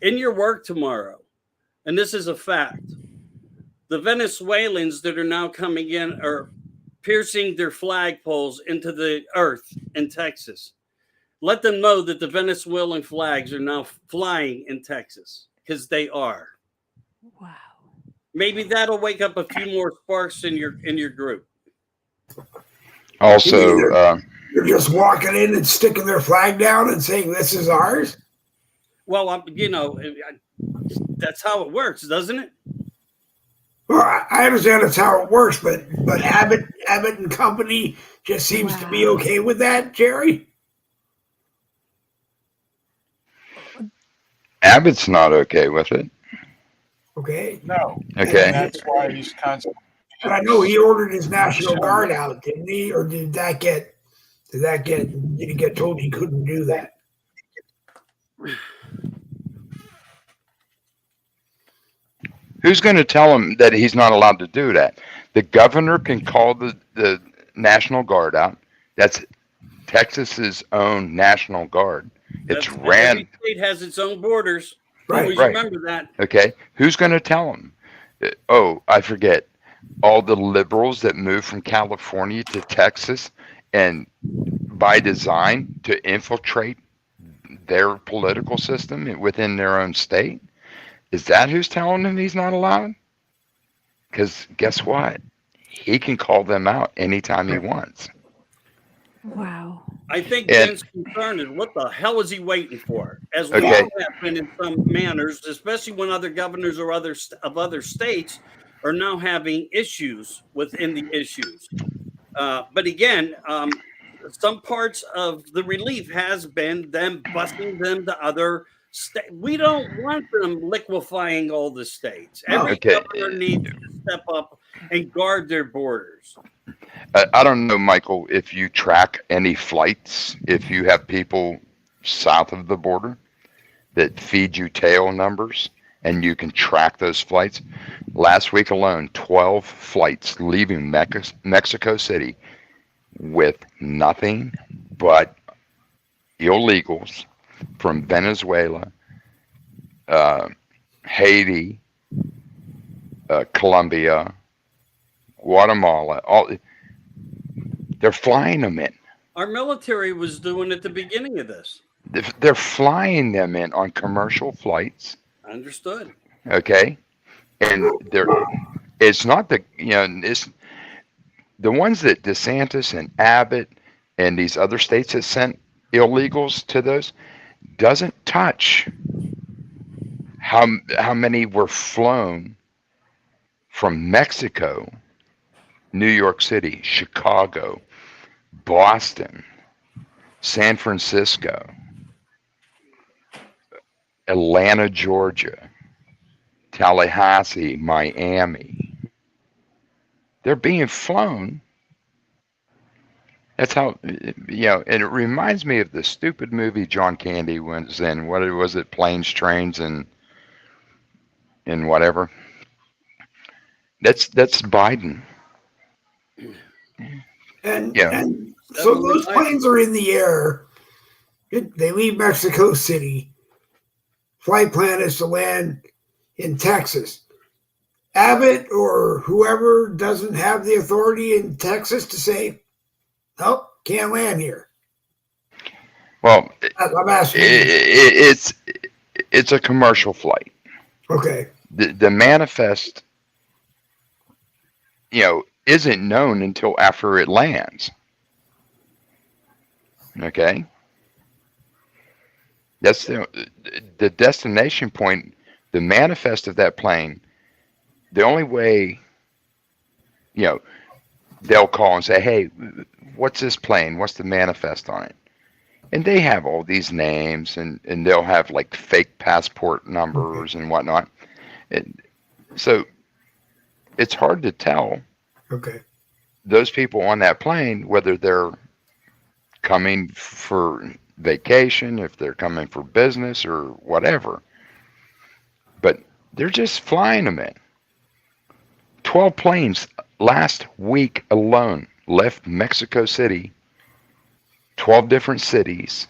In your work tomorrow, and this is a fact, the Venezuelans that are now coming in are piercing their flagpoles into the earth in Texas. Let them know that the Venezuelan flags are now flying in Texas, because they are. Wow. Maybe that'll wake up a few more sparks in your group. Also, you're just walking in and sticking their flag down and saying this is ours. Well, that's how it works, doesn't it? Well, I understand that's how it works, but Abbott and company just seems to be okay with that, Jerry. Abbott's not okay with it. Okay. No. Okay. And that's why he's constantly. But I know he ordered his National Guard out, didn't he? Or did he get told he couldn't do that? Who's going to tell him that he's not allowed to do that? The governor can call the National Guard out. That's Texas's own National Guard. Every state has its own borders. Always remember that. Okay. Who's going to tell him? Oh, I forget. All the liberals that moved from California to Texas and by design to infiltrate their political system within their own state. Is that who's telling him he's not allowed? Because guess what? He can call them out anytime he wants. Wow. I think Ben's concern is what the hell is he waiting for? As we all have been in some manners, especially when other governors or other states are now having issues within the issues. But again, some parts of the relief has been them busing them to other states. We don't want them liquefying all the states. Every governor needs to step up and guard their borders. I don't know, Michael, if you track any flights, if you have people south of the border. that feed you tail numbers, and you can track those flights. Last week alone, 12 flights leaving Mexico City with nothing but illegals from Venezuela, Haiti, Colombia, Guatemala. They're flying them in. Our military was doing at the beginning of this. They're flying them in on commercial flights. Understood. Okay, and it's not it's the ones that DeSantis and Abbott and these other states that sent illegals to those doesn't touch how many were flown from Mexico, New York City, Chicago, Boston, San Francisco, Atlanta, Georgia, Tallahassee, Miami. They're being flown. That's how, and it reminds me of the stupid movie John Candy was in. What was it? Planes, Trains, and whatever. That's Biden. And so those planes are in the air. They leave Mexico City. Flight plan is to land in Texas. Abbott or whoever doesn't have the authority in Texas to say, "Nope, can't land here." Well, I'm asking. It's a commercial flight. Okay. The manifest, isn't known until after it lands. Okay. That's the destination point, the manifest of that plane. The only way, they'll call and say, "Hey, what's this plane? What's the manifest on it?" And they have all these names, and they'll have like fake passport numbers and whatnot. So it's hard to tell. Okay. Those people on that plane, whether they're coming for vacation, if they're coming for business or whatever, but they're just flying them in. 12 planes last week alone left Mexico City, 12 different cities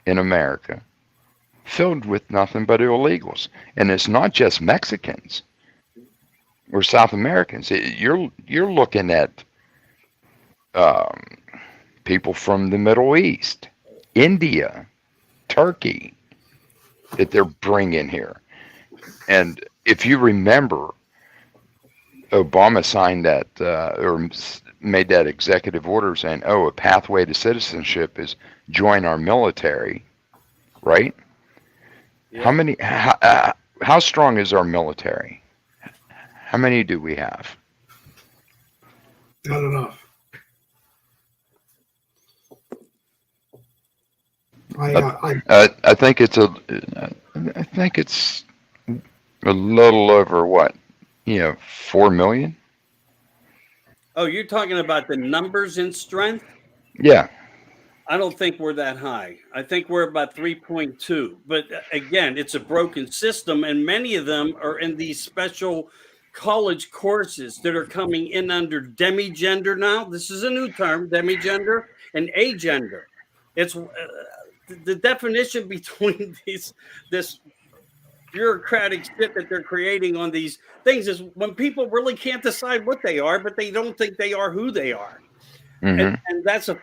in America, filled with nothing but illegals. And it's not just Mexicans or South Americans. You're looking at people from the Middle East, India, Turkey, that they're bringing here. And if you remember, Obama signed that or made that executive order saying, "Oh, a pathway to citizenship is join our military," right? Yeah. How strong is our military? How many do we have? Not enough. I think it's a little over what, 4 million. Oh, you're talking about the numbers in strength? Yeah. I don't think we're that high. I think we're about 3.2. But again, it's a broken system, and many of them are in these special college courses that are coming in under demigender now. This is a new term, demigender and agender. It's the definition between this bureaucratic shit that they're creating on these things is when people really can't decide what they are, but they don't think they are who they are. Mm-hmm. And that's a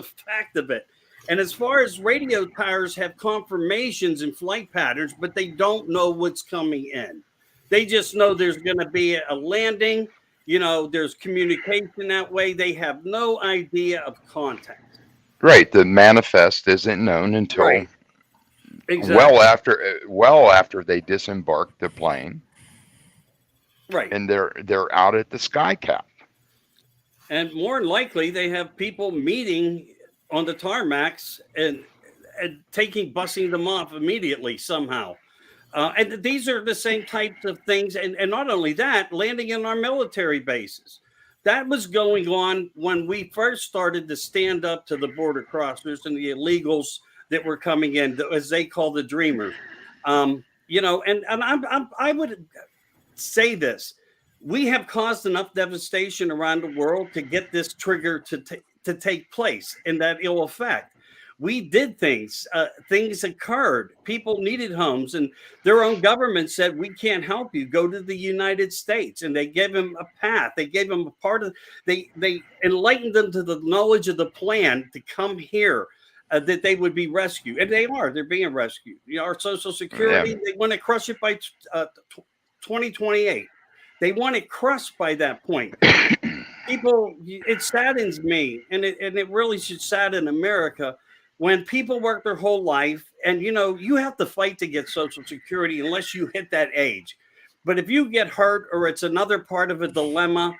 fact of it. And as far as radio towers have confirmations and flight patterns, but they don't know what's coming in. They just know there's going to be a landing. There's communication that way. They have no idea of contact. Right. The manifest isn't known until exactly. well after they disembark the plane. Right. And they're out at the sky cap. And more than likely, they have people meeting on the tarmacs and busing them off immediately somehow. And these are the same types of things. And not only that, landing in our military bases. That was going on when we first started to stand up to the border crossers and the illegals that were coming in, as they call the dreamers. You know, and I would say this: we have caused enough devastation around the world to get this trigger to take place in that ill effect. We did things, things occurred. People needed homes, and their own government said, "We can't help you. Go to the United States." And they gave him a path. They gave him a part of. They enlightened them to the knowledge of the plan to come here. That they would be rescued, and they are. They're being rescued. You know, our Social Security. Yeah. They want to crush it by 2028. They want it crushed by that point. People, it saddens me, and it really should sadden America when people work their whole life, and you know, you have to fight to get Social Security unless you hit that age. But if you get hurt or it's another part of a dilemma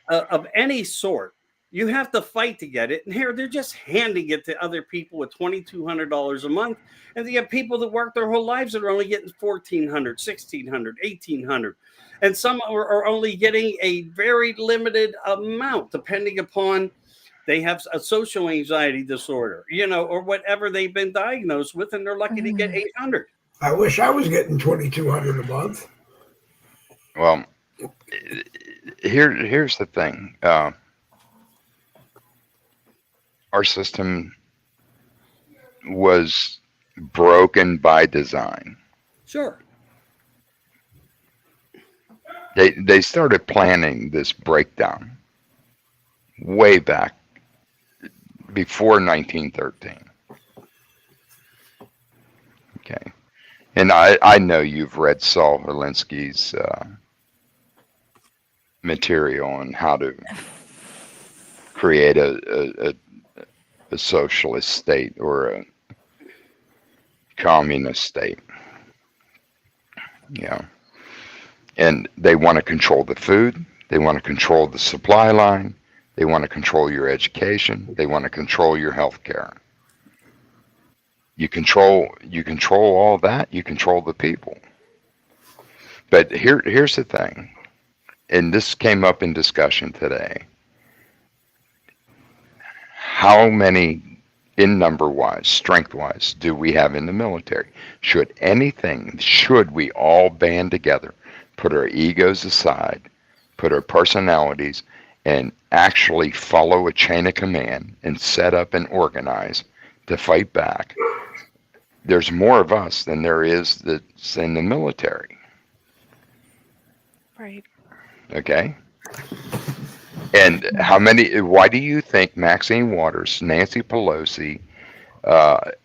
of any sort, you have to fight to get it. And here they're just handing it to other people with $2,200 a month, and you have people that work their whole lives that are only getting $1,400, $1,600, $1,800. And some are only getting a very limited amount, depending upon they have a social anxiety disorder, you know, or whatever they've been diagnosed with, and they're lucky to get 800. I wish I was getting 2,200 a month. Well, here's the thing. Our system was broken by design. Sure. They started planning this breakdown way back before 1913. Okay. And I know you've read Saul Alinsky's material on how to create a socialist state or a communist state. Yeah. And they want to control the food. They want to control the supply line. They want to control your education. They want to control your health care. You control all that. You control the people. But here's the thing, and this came up in discussion today. How many, in number wise, strength wise, do we have in the military? Should we all band together, put our egos aside, put our personalities, and actually follow a chain of command and set up and organize to fight back? There's more of us than there is that's in the military. Right. Okay? And why do you think Maxine Waters, Nancy Pelosi,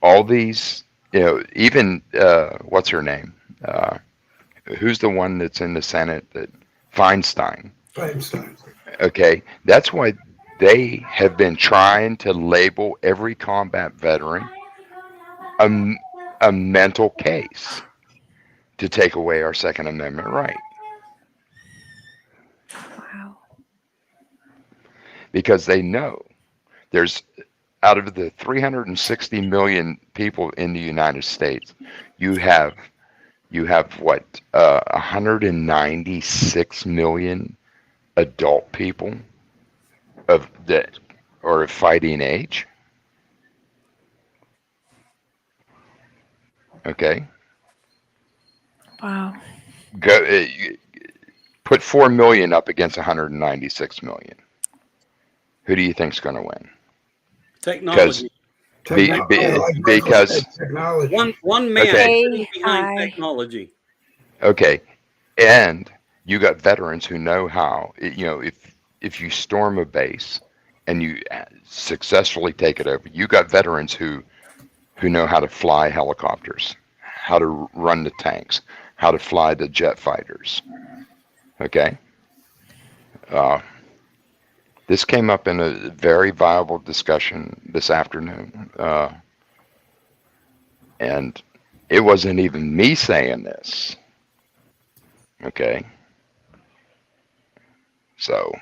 all these, you know, even, what's her name? Who's the one that's in the Senate, Feinstein? Feinstein. Okay, that's why they have been trying to label every combat veteran a mental case to take away our Second Amendment right. Wow. Because they know there's, out of the 360 million people in the United States, you have what, 196 million adult people of that are of fighting age. Okay. Wow. Go put 4 million up against 196 million. Who do you think's going to win? Technology. Because technology. One man Okay. behind technology. Okay, and you got veterans who know how. You know, if you storm a base and you successfully take it over, you got veterans who know how to fly helicopters, how to run the tanks, how to fly the jet fighters. Okay. This came up in a very viable discussion this afternoon. And it wasn't even me saying this. Okay. So,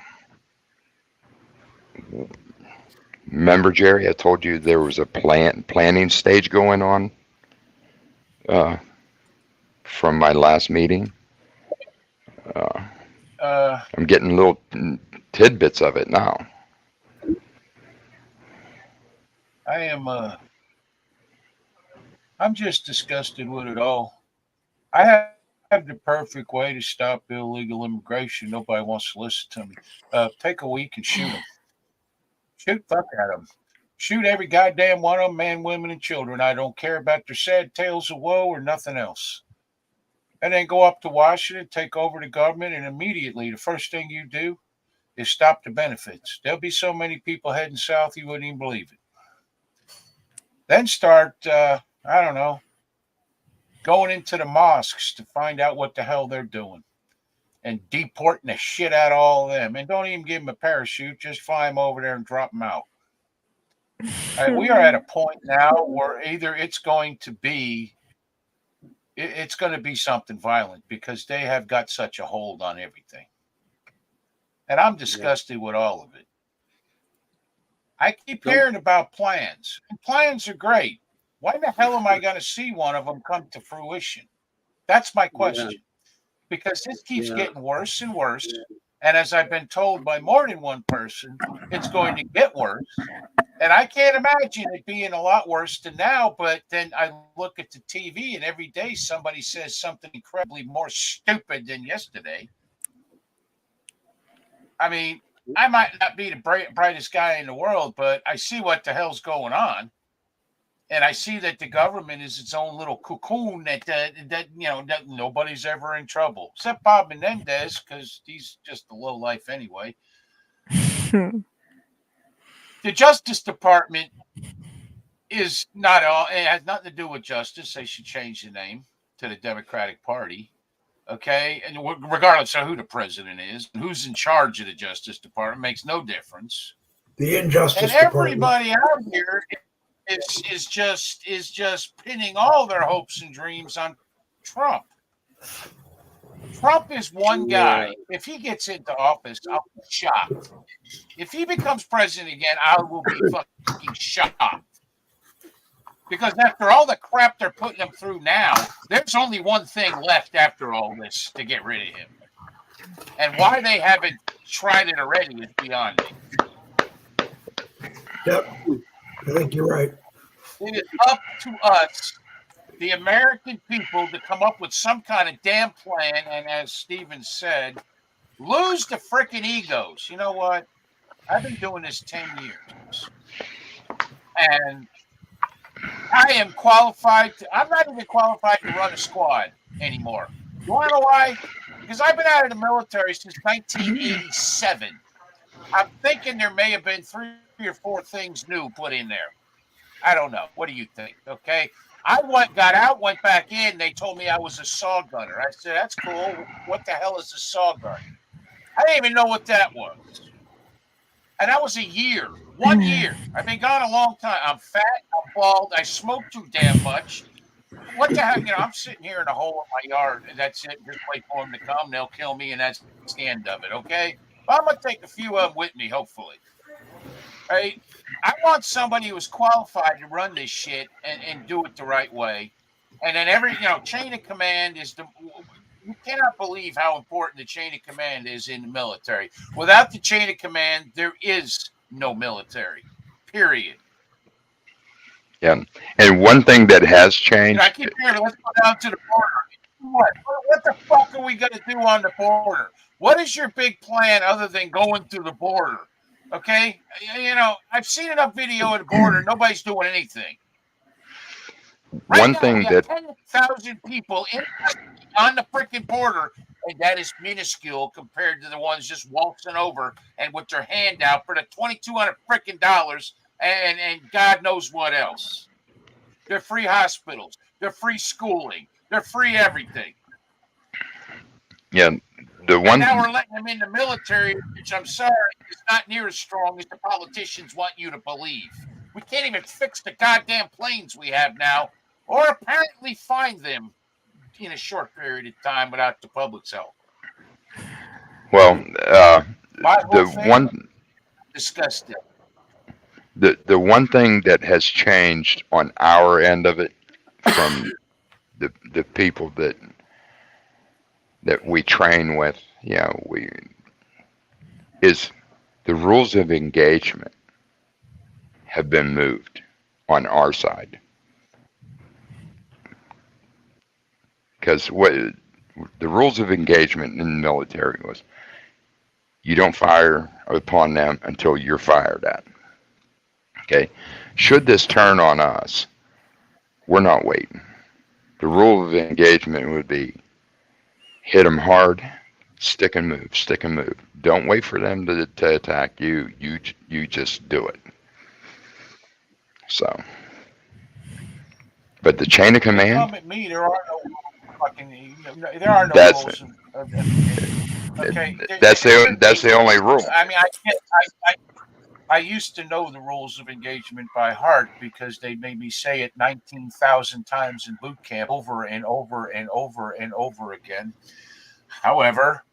remember, Jerry, I told you there was a planning stage going on from my last meeting. I'm getting little tidbits of it now. I am I'm just disgusted with it all. I have the perfect way to stop illegal immigration. Nobody wants to listen to me. Take a week and shoot them. Shoot fuck at them. Shoot every goddamn one of them, men, women, and children. I don't care about their sad tales of woe or nothing else. And then go up to Washington, take over the government, and immediately the first thing you do is stop the benefits. There'll be so many people heading south you wouldn't even believe it. Then start, I don't know, going into the mosques to find out what the hell they're doing and deporting the shit out of all of them. And don't even give them a parachute, just fly them over there and drop them out. We are at a point now where either it's going to be something violent because they have got such a hold on everything. And I'm disgusted with all of it. I keep hearing about plans, and plans are great. Why the hell am I going to see one of them come to fruition? That's my question. Because this keeps getting worse and worse. And as I've been told by more than one person, it's going to get worse. And I can't imagine it being a lot worse than now. But then I look at the TV and every day somebody says something incredibly more stupid than yesterday. I mean, I might not be the brightest guy in the world, but I see what the hell's going on. And I see that the government is its own little cocoon that nobody's ever in trouble. Except Bob Menendez, because he's just a low life anyway. The Justice Department is not all. It has nothing to do with justice. They should change the name to the Democratic Party. Okay, and regardless of who the president is, who's in charge of the Justice Department makes no difference. The Injustice and everybody out here is just pinning all their hopes and dreams on Trump. Trump is one guy. If he gets into office, I'll be shocked. If he becomes president again, I will be fucking shocked. Because after all the crap they're putting him through now, there's only one thing left after all this to get rid of him. And why they haven't tried it already is beyond me. Yep. I think you're right. It is up to us, the American people, to come up with some kind of damn plan. And as Steven said, lose the freaking egos. You know what? I've been doing this 10 years. And I am qualified I'm not even qualified to run a squad anymore. You want to know why? Because I've been out of the military since 1987. I'm thinking there may have been 3 or 4 things new put in there. I don't know. What do you think? Okay. I got out, went back in. They told me I was a saw gunner. I said, that's cool. What the hell is a saw gun? I didn't even know what that was. And that was a year. 1 year. I've been gone a long time. I'm fat. I'm bald. I smoke too damn much. What the heck? I'm sitting here in a hole in my yard, and that's it. Just wait for them to come. They'll kill me, and that's the end of it, okay? But I'm going to take a few of them with me, hopefully. Right? I want somebody who's qualified to run this shit and do it the right way. And then chain of command is you cannot believe how important the chain of command is in the military. Without the chain of command, there is no military, period. Yeah. And one thing that has changed. I keep hearing, let's go down to the border. What the fuck are we going to do on the border? What is your big plan other than going through the border? Okay? I've seen enough video at the border. Nobody's doing anything. One thing that 10,000 people on the freaking border, and that is minuscule compared to the ones just waltzing over and with their hand out for the $2,200 freaking dollars and God knows what else. They're free hospitals. They're free schooling. They're free everything. Yeah, and now we're letting them in the military, which I'm sorry is not near as strong as the politicians want you to believe. We can't even fix the goddamn planes we have now, or apparently find them in a short period of time without the public's help. Well, disgusting. The one thing that has changed on our end of it from the people that we train with, is the rules of engagement have been moved on our side. because what the rules of engagement in the military was, you don't fire upon them until you're fired at. Okay, should this turn on us, we're not waiting. The rule of engagement would be hit them hard, stick and move, stick and move. Don't wait for them to attack you. You just do it. So, but the chain of They command, come at me. There are no fucking. There are no that's rules. Okay, that's the only rule. I mean, I used to know the rules of engagement by heart because they made me say it 19,000 times in boot camp over and over and over and over again. However,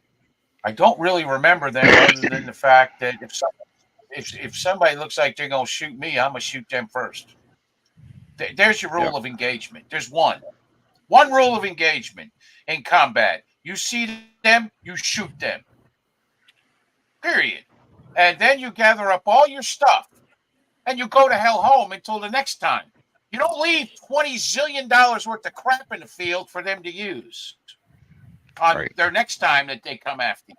I don't really remember them other than the fact that if somebody looks like they're going to shoot me, I'm going to shoot them first. There's your rule of engagement. There's one rule of engagement in combat. You see them, you shoot them. Period. And then you gather up all your stuff and you go to hell home until the next time. You don't leave $20 zillion worth of crap in the field for them to use on their next time that they come after you.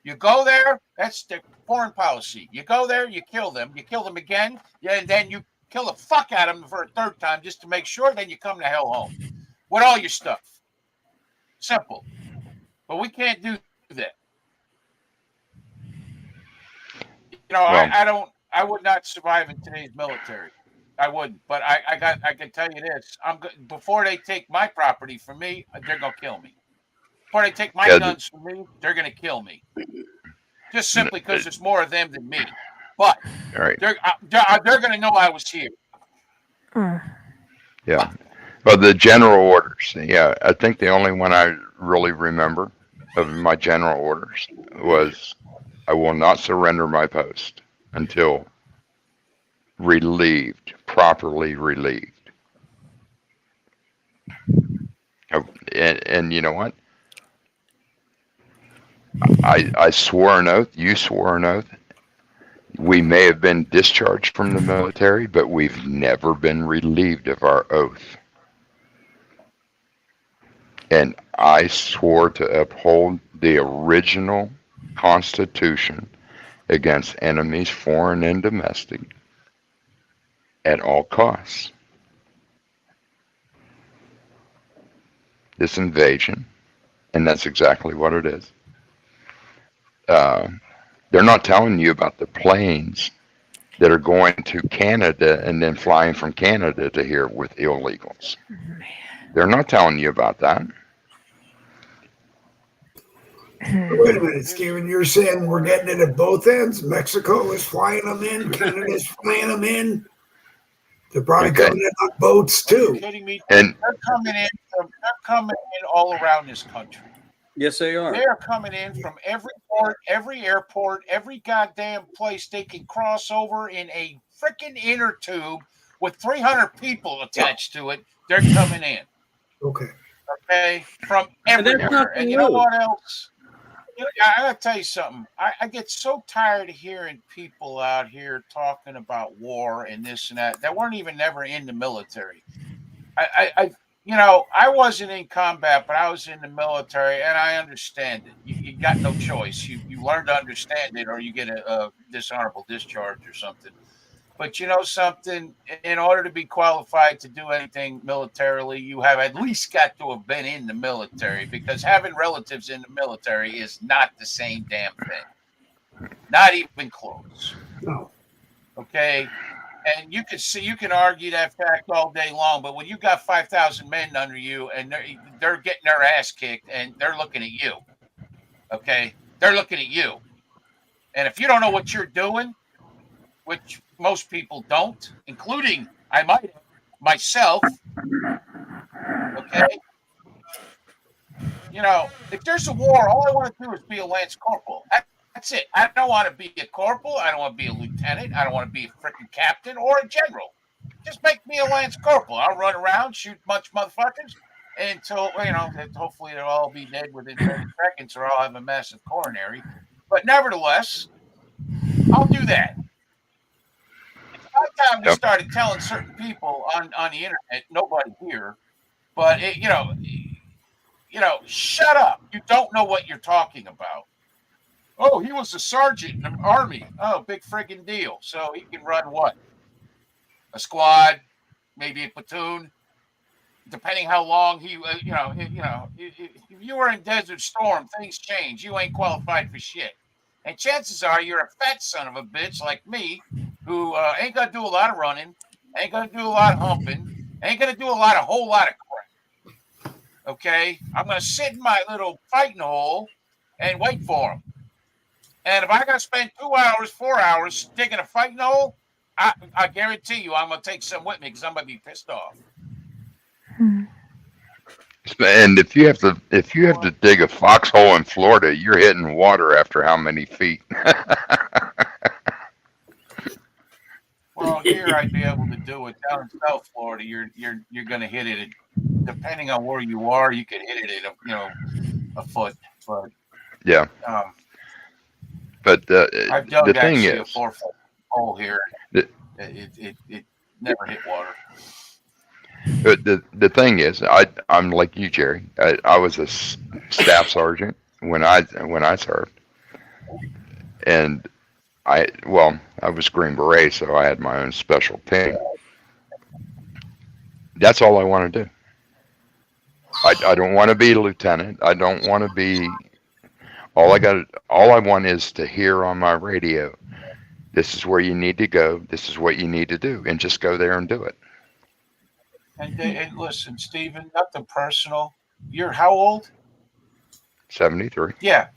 You go there, that's the foreign policy. You go there, you kill them again, and then you kill the fuck out of them for a third time just to make sure, then you come to hell home with all your stuff. Simple. But we can't do that. You know, I would not survive in today's military. I wouldn't. But I can tell you this. Before they take my property from me, they're going to kill me. Before they take my guns from me, they're going to kill me. Just simply because there's more of them than me. But they're going to know I was here. Yeah. Well, the general orders. Yeah, I think the only one I really remember of my general orders was, I will not surrender my post until relieved, properly relieved. And you know what? I swore an oath. You swore an oath. We may have been discharged from the military, but we've never been relieved of our oath. And I swore to uphold the original Constitution against enemies, foreign and domestic, at all costs. This invasion, and that's exactly what it is. They're not telling you about the planes that are going to Canada and then flying from Canada to here with illegals. They're not telling you about that. Wait a minute, Stephen. You're saying we're getting it at both ends? Mexico is flying them in. Canada is flying them in. They're probably coming in on boats too. Are you kidding me? And they're coming in all around this country. Yes, they are. They are coming in from every port, every airport, every goddamn place they can cross over in a freaking inner tube with 300 people attached to it. They're coming in. Okay, from everywhere. And you know what else? I gotta tell you something. I get so tired of hearing people out here talking about war and this and that weren't even never in the military. I wasn't in combat, but I was in the military, and I understand it. You got no choice. You learn to understand it, or you get a dishonorable discharge or something. But you know something? In order to be qualified to do anything militarily, you have at least got to have been in the military, because having relatives in the military is not the same damn thing. Not even close. No. Okay? And you can argue that fact all day long, but when you got 5,000 men under you and they're getting their ass kicked and they're looking at you, okay? They're looking at you. And if you don't know what you're doing, which most people don't, including myself, okay? You know, if there's a war, all I want to do is be a lance corporal. That's it. I don't want to be a corporal. I don't want to be a lieutenant. I don't want to be a freaking captain or a general. Just make me a lance corporal. I'll run around, shoot a bunch of motherfuckers until, hopefully they'll all be dead within 30 seconds or I'll have a massive coronary. But nevertheless, I'll do that. It's about time we started telling certain people on the internet, nobody here, but, shut up. You don't know what you're talking about. Oh, he was a sergeant in the Army. Oh, big friggin' deal. So he can run what? A squad, maybe a platoon, depending how long he, if you were in Desert Storm, things change. You ain't qualified for shit. And chances are you're a fat son of a bitch like me, who ain't gonna do a lot of running, ain't gonna do a lot of humping, ain't gonna do whole lot of crap. Okay? I'm gonna sit in my little fighting hole and wait for him. And if I gotta spend 2 hours, 4 hours digging a fighting hole, I guarantee you I'm gonna take some with me because I'm gonna be pissed off. And if you have to dig a foxhole in Florida, you're hitting water after how many feet? Well, here I'd be able to do it. Down in South Florida, you're gonna hit it. Depending on where you are, you could hit it at a foot. But Yeah. But I've dug the thing actually a is, 4-foot hole here. It never hit water. but the thing is, I'm like you, Jerry. I was a staff sergeant when I served, and I was Green Beret, so I had my own special team. That's all I want to do. I don't want to be a lieutenant. I don't want to be. All I want is to hear on my radio, this is where you need to go. This is what you need to do, and just go there and do it. And listen, Stephen, nothing personal. You're how old? 73. Yeah,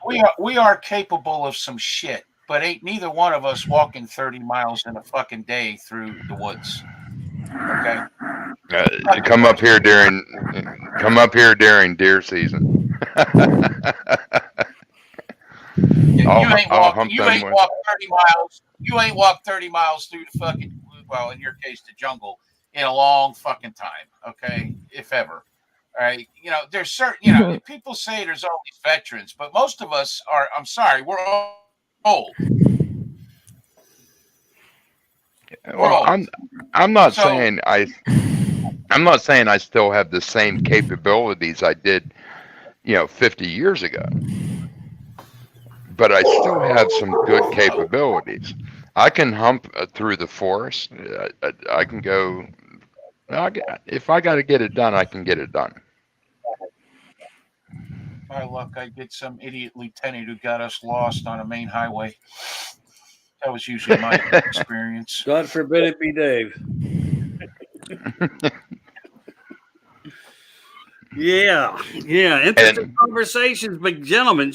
we are capable of some shit, but ain't neither one of us walking 30 miles in a fucking day through the woods. Okay. Come up here during deer season. You ain't walk 30 miles. You ain't walk 30 miles through the fucking, well, in your case, the jungle in a long fucking time. Okay, if ever. All right. There's certain. People say there's always veterans, but most of us are. I'm sorry, we're old. Well, I'm not saying I still have the same capabilities I did, 50 years ago. But I still have some good capabilities. I can hump through the forest. I can go. If I got to get it done, I can get it done. By luck, I get some idiot lieutenant who got us lost on a main highway. That was usually my experience. God forbid it be Dave. Yeah. Interesting conversations, but gentlemen,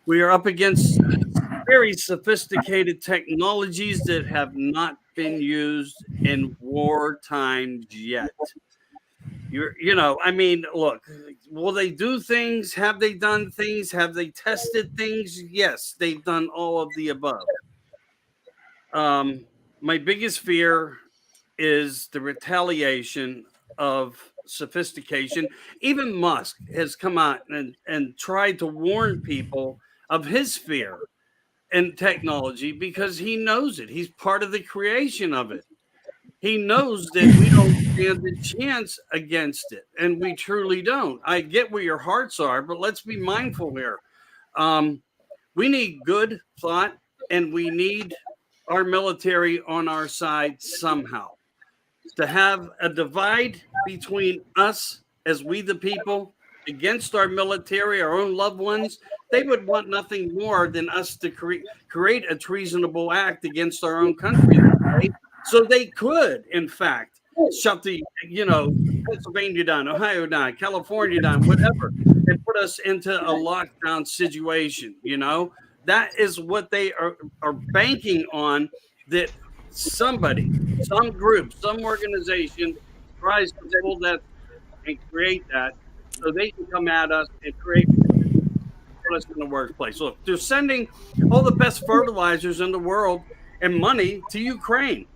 we are up against very sophisticated technologies that have not been used in war times yet. Look, will they do things? Have they done things? Have they tested things? Yes, they've done all of the above. My biggest fear is the retaliation of sophistication. Even Musk has come out and tried to warn people of his fear in technology because he knows it. He's part of the creation of it. He knows that we don't stand a chance against it, and we truly don't. I get where your hearts are, but let's be mindful here. We need good thought, and we need our military on our side somehow. To have a divide between us as we the people against our military, our own loved ones, they would want nothing more than us to create a treasonable act against our own country. Right? So they could, in fact, shut the, Pennsylvania down, Ohio down, California down, whatever, and put us into a lockdown situation. That is what they are banking on, that somebody, some group, some organization tries to pull that and create that so they can come at us and put us in the worst place. Look, they're sending all the best fertilizers in the world and money to Ukraine.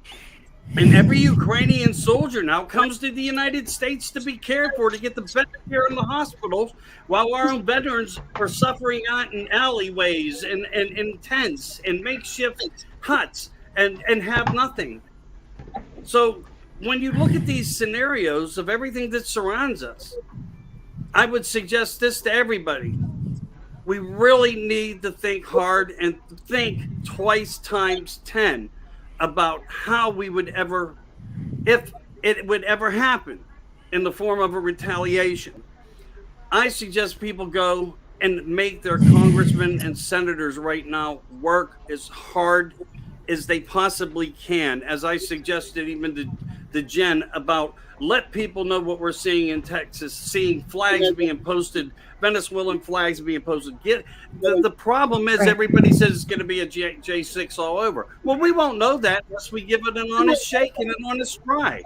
And every Ukrainian soldier now comes to the United States to be cared for, to get the best care in the hospitals, while our own veterans are suffering out in alleyways and in tents and makeshift huts and have nothing. So when you look at these scenarios of everything that surrounds us, I would suggest this to everybody. We really need to think hard and think twice times 10 about how we would ever, if it would ever happen in the form of a retaliation. I suggest people go and make their congressmen and senators right now work as hard as they possibly can, as I suggested even to Jen about let people know what we're seeing in Texas, seeing flags being posted, Venezuelan flags being posted. The problem is everybody says it's going to be a J6 all over. Well, we won't know that unless we give it an honest shake and an honest try.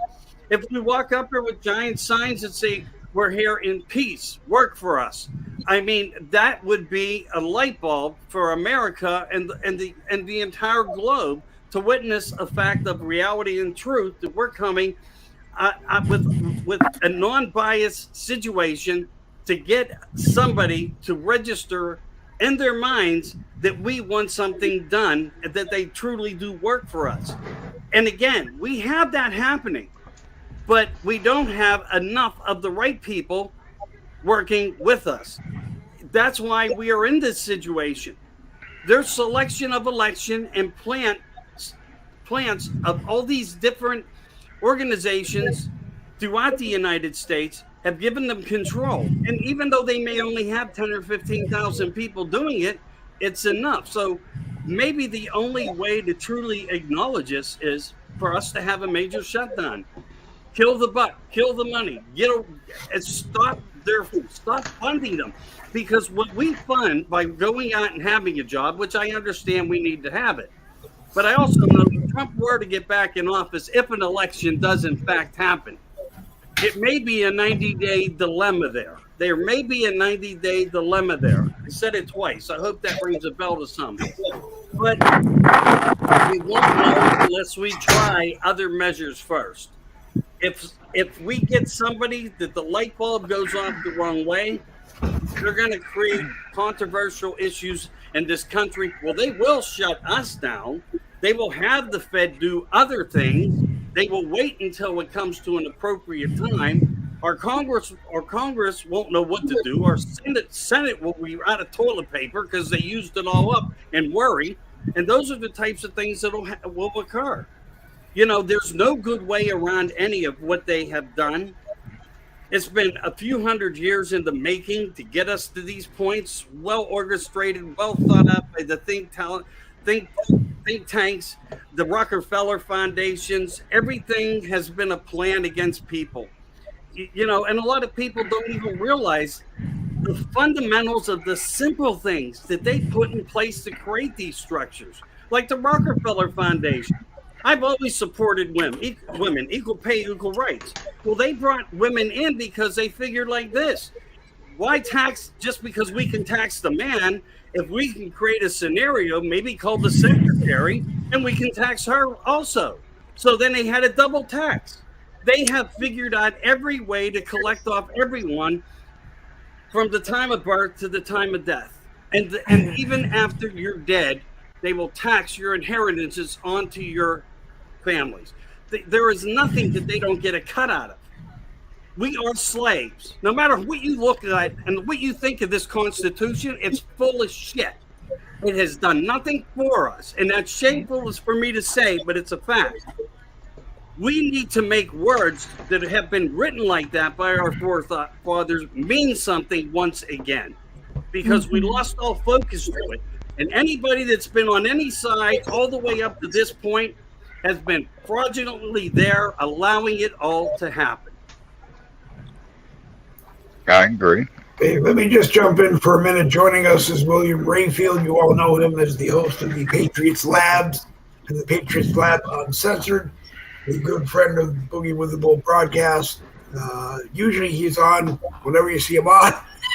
If we walk up here with giant signs that say, we're here in peace, work for us. I mean, that would be a light bulb for America and the entire globe to witness a fact of reality and truth that we're coming with a non-biased situation to get somebody to register in their minds that we want something done and that they truly do work for us. And again, we have that happening, but we don't have enough of the right people working with us. That's why we are in this situation. There's selection of election and plants of all these different organizations throughout the United States have given them control. And even though they may only have 10 or 15,000 people doing it, it's enough. So maybe the only way to truly acknowledge this is for us to have a major shutdown. Kill the buck, kill the money, stop funding them. Because what we fund by going out and having a job, which I understand we need to have it, but I also know if Trump were to get back in office, if an election does in fact happen, it may be a 90-day dilemma there. There may be a 90-day dilemma there. I said it twice. I hope that rings a bell to some. But we won't know unless we try other measures first. If we get somebody that the light bulb goes off the wrong way, they're going to create controversial issues in this country. Well, they will shut us down. They will have the Fed do other things. They will wait until it comes to an appropriate time. Our Congress won't know what to do. Our Senate will be out of toilet paper because they used it all up and worry. And those are the types of things that will occur. You know, there's no good way around any of what they have done. It's been a few hundred years in the making to get us to these points, well orchestrated, well thought out by the think tanks, the Rockefeller foundations. Everything has been a plan against people. You know, and a lot of people don't even realize the fundamentals of the simple things that they put in place to create these structures, like the Rockefeller Foundation. I've always supported women, equal pay, equal rights. Well, they brought women in because they figured like this. Why tax just because we can tax the man if we can create a scenario, maybe called the secretary, and we can tax her also. So then they had a double tax. They have figured out every way to collect off everyone from the time of birth to the time of death. And even after you're dead, they will tax your inheritances onto your families. There is nothing that they don't get a cut out of. We are slaves. No matter what you look at and what you think of this Constitution, it's full of shit. It has done nothing for us. And that's shameful for me to say, but it's a fact. We need to make words that have been written like that by our forefathers mean something once again. Because we lost all focus to it. And anybody that's been on any side all the way up to this point has been fraudulently there, allowing it all to happen. I agree. Hey, let me just jump in for a minute. Joining us is William Rayfield. You all know him as the host of the Patriots Labs and the Patriots Lab Uncensored, a good friend of Boogie with the Bull broadcast. Usually he's on whenever you see him on.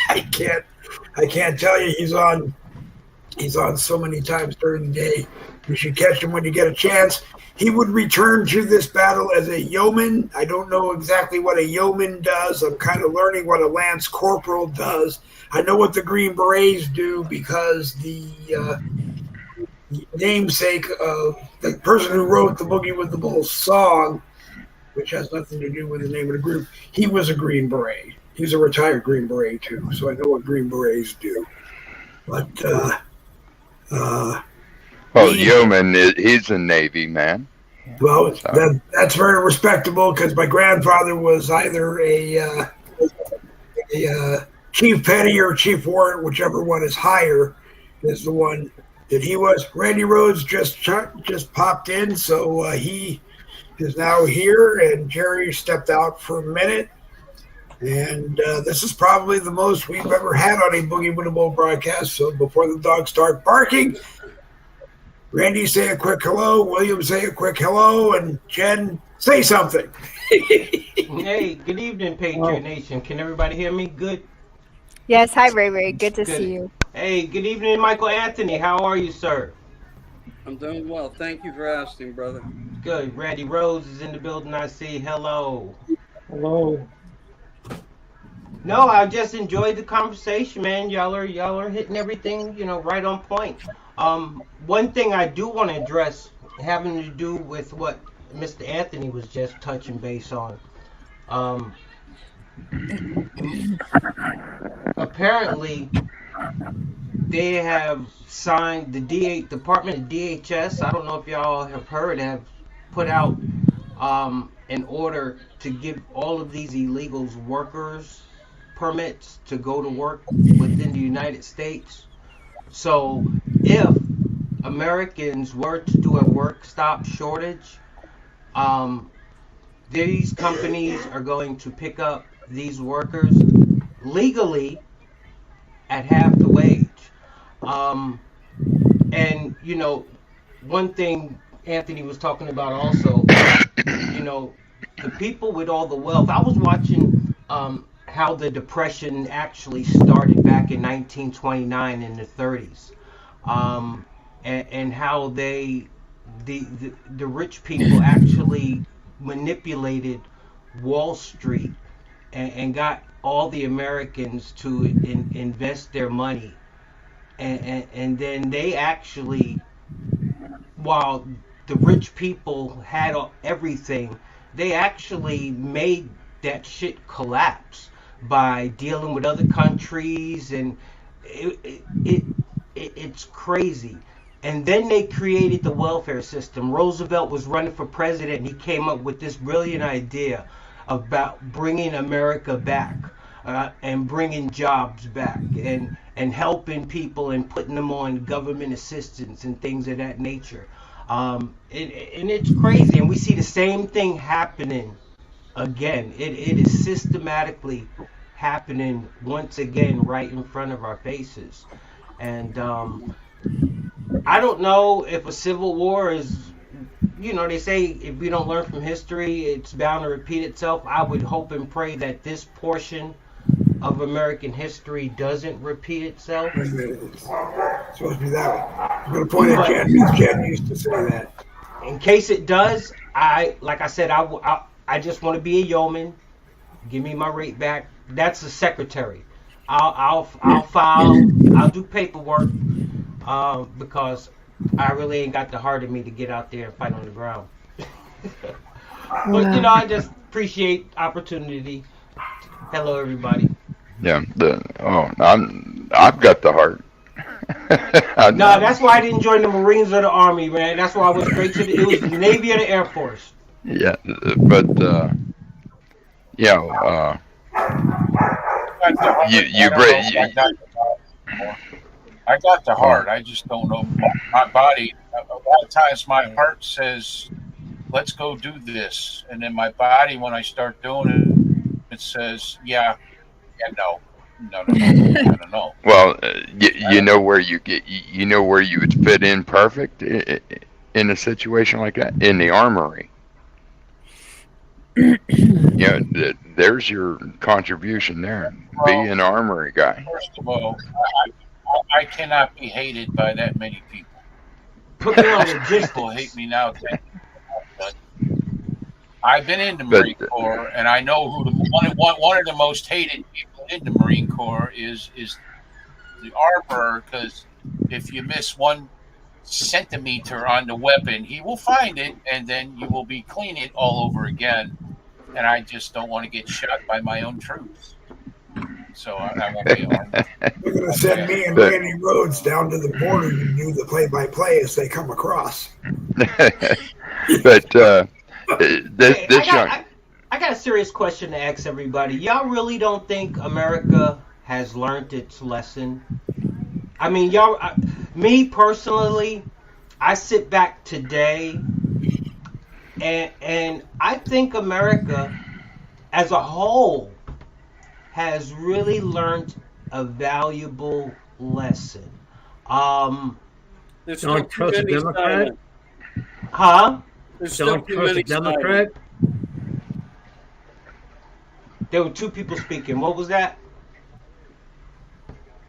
I can't tell you he's on so many times during the day. You should catch him when you get a chance. He would return to this battle as a yeoman. I don't know exactly what a yeoman does. I'm kind of learning what a lance corporal does. I know what the Green Berets do because the namesake of the person who wrote the Boogie with the Bull song which has nothing to do with the name of the group. He was a Green Beret. He's a retired Green Beret too, so I know what Green Berets do. But Well, Yeoman, he's a Navy man. well, that's very respectable because my grandfather was either a chief petty or chief warrant, whichever one is higher, is the one that he was. Randy Rhodes just popped in, so he is now here, and Jerry stepped out for a minute. And this is probably the most we've ever had on a Boogie with the Bull broadcast. So before the dogs start barking, Randy, say a quick hello. William, say a quick hello. And Jen, say something. Hey, good evening, Patriot Nation. Can everybody hear me? Good. Yes, hi Ray Ray. Good to see you. Hey, good evening, Michael Anthony. How are you, sir? I'm doing well. Thank you for asking, brother. Good. Randy Rose is in the building. I see. Hello. Hello. No, I just enjoyed the conversation, man. Y'all are hitting everything, right on point. One thing I do want to address having to do with what Mr. Anthony was just touching base on. Apparently, they have signed the Department of DHS. I don't know if y'all have heard, have put out an order to give all of these illegals workers permits to go to work within the United States. So if Americans were to do a work stop shortage, these companies are going to pick up these workers legally at half the wage. And one thing Anthony was talking about also, the people with all the wealth. I was watching how the Depression actually started back in 1929 in the 30s, and how the rich people actually manipulated Wall Street and got all the Americans to invest their money, and then they actually, while the rich people had everything, they actually made that shit collapse by dealing with other countries, and it's crazy. And then they created the welfare system. Roosevelt was running for president, and he came up with this brilliant idea about bringing America back, and bringing jobs back, and helping people and putting them on government assistance and things of that nature. And it's crazy, and we see the same thing happening again. It is systematically happening once again right in front of our faces. And I don't know if a civil war is, they say if we don't learn from history, it's bound to repeat itself. I would hope and pray that this portion of American history doesn't repeat itself. It's supposed to be that way. I'm going to point at Jen. Jen used to say that. In case it does, I just want to be a yeoman. Give me my rate back. That's the secretary. I'll file. I'll do paperwork, because I really ain't got the heart in me to get out there and fight on the ground. But I just appreciate opportunity. Hello, everybody. Yeah. I've got the heart. No, that's why I didn't join the Marines or the Army, man. That's why I was straight to it was the Navy or the Air Force. Yeah, but I got the heart. I just don't know my body. A lot of times my heart says, "Let's go do this," and then my body, when I start doing it, it says, "Yeah, no." Well, you know where you would fit in perfect in a situation like that, in the armory. There's your contribution there. Be an armory guy. First of all, I cannot be hated by that many people. Put me on the People hate me now. But I've been in the Marine Corps, and I know who one of the most hated people in the Marine Corps is the armorer, because if you miss 1 centimeter on the weapon, he will find it, and then you will be cleaning it all over again. and I just don't want to get shot by my own troops. So I won't be armed. They're going to send me and But- Randy Rhodes down to the border to do the play-by-play as they come across. But this Hey, this young I got a serious question to ask everybody. Y'all really don't think America has learned its lesson? I mean, me personally, I sit back today and I think America as a whole has really learned a valuable lesson. There's Don't still too trust a many Democrat? silent. Huh? There's still Don't too trust many a Democrat? There were two people speaking. What was that?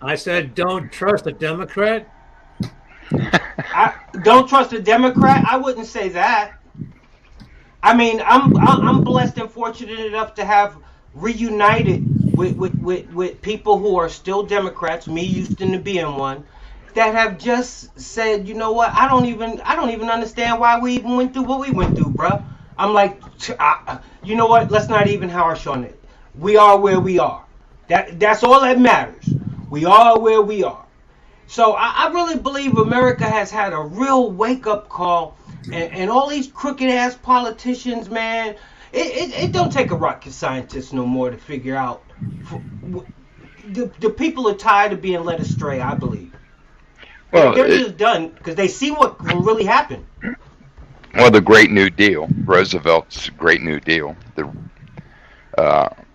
I said, don't trust a Democrat. I don't trust a Democrat. I wouldn't say that. I mean, I'm blessed and fortunate enough to have reunited with people who are still Democrats, me used to being one, that have just said, you know what? I don't even understand why we even went through what we went through, bruh. I'm like, you know what? Let's not even harsh on it. We are where we are. That's all that matters. We are where we are. So I really believe America has had a real wake-up call, and all these crooked-ass politicians, man, it don't take a rocket scientist no more to figure out. The people are tired of being led astray, I believe. Well, They're just done because they see what can really happen. well, the Great New Deal, Roosevelt's Great New Deal.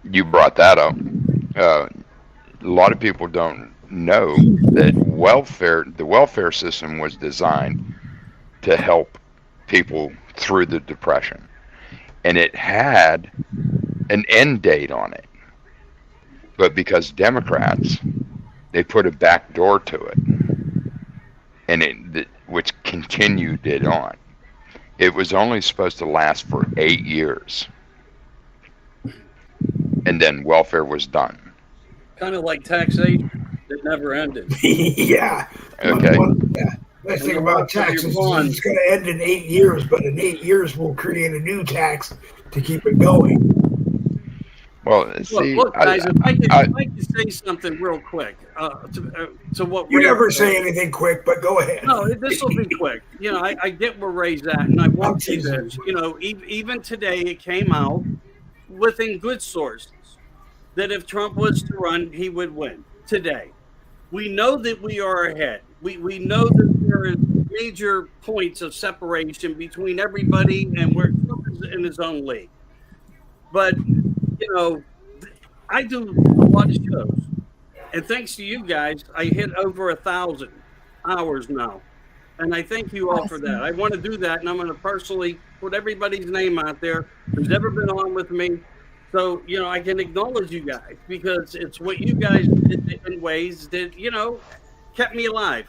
You brought that up. A lot of people don't know that the welfare system was designed to help people through the Depression, and it had an end date on it. But because Democrats, they put a back door to it, and which continued it on. It was only supposed to last for 8 years, and then welfare was done. Kind of like taxation that never ended. Yeah. Okay. Nice And thing the about rest of your taxes is bonds. it's going to end in 8 years, but in 8 years we'll create a new tax to keep it going. Well, see, Look, guys, if I I- could say something real quick to what You Ray never said. say anything quick, but go ahead. No, this will be quick. You know, I get where Ray's at, and I won't say teasing this. you. You know, even today it came out within good sources that if Trump was to run, he would win today. We know that we are ahead. We know that there is major points of separation between everybody and where Trump is in his own league. But, you know, I do a lot of shows. And thanks to you guys, I hit over 1,000 hours now. And I thank you all for that. I want to do that, and I'm going to personally put everybody's name out there who's ever been on with me. So, you know, I can acknowledge you guys because it's what you guys did in ways that, you know, kept me alive.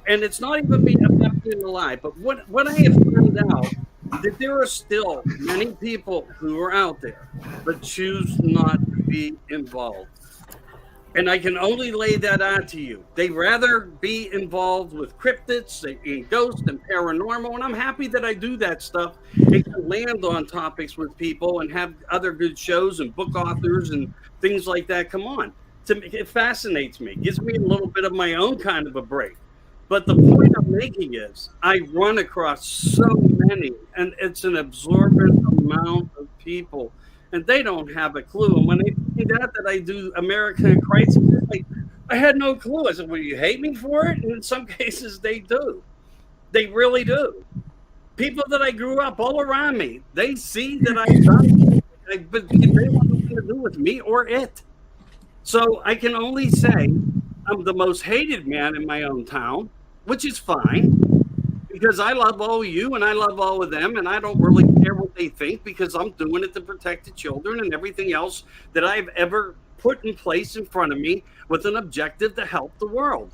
And it's not even me about being alive, but what I have found out that there are still many people who are out there but choose not to be involved. And I can only lay that on to you. They rather be involved with cryptids and ghosts and paranormal. And I'm happy that I do that stuff and can land on topics with people and have other good shows and book authors and things like that come on. It fascinates me. It gives me a little bit of my own kind of a break. But the point I'm making is I run across so many, and it's an absorbent amount of people. And they don't have a clue. And when they find out that I do American Crisis, I had no clue. I said, well, you hate me for it? And in some cases, they do. They really do. People that I grew up all around me, they see that I've done it, but they want nothing to do with me or it. So I can only say I'm the most hated man in my own town, which is fine. Because I love all of you and I love all of them, and I don't really care what they think because I'm doing it to protect the children and everything else that I've ever put in place in front of me with an objective to help the world.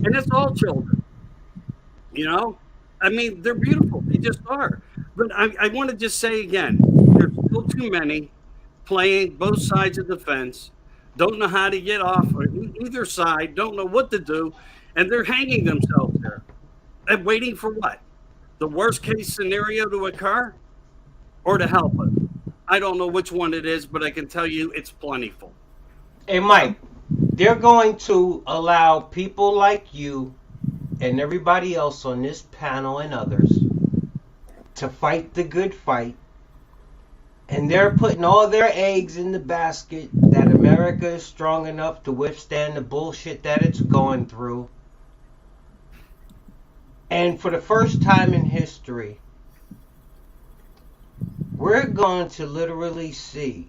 And it's all children. You know? I mean, they're beautiful. They just are. But I want to just say again, there's still too many playing both sides of the fence, don't know how to get off either side, don't know what to do, and they're hanging themselves there. And waiting for what? The worst case scenario to occur or to help us? I don't know which one it is, but I can tell you it's plentiful. Hey, Mike, they're going to allow people like you and everybody else on this panel and others to fight the good fight. And they're putting all their eggs in the basket that America is strong enough to withstand the bullshit that it's going through. And for the first time in history, we're going to literally see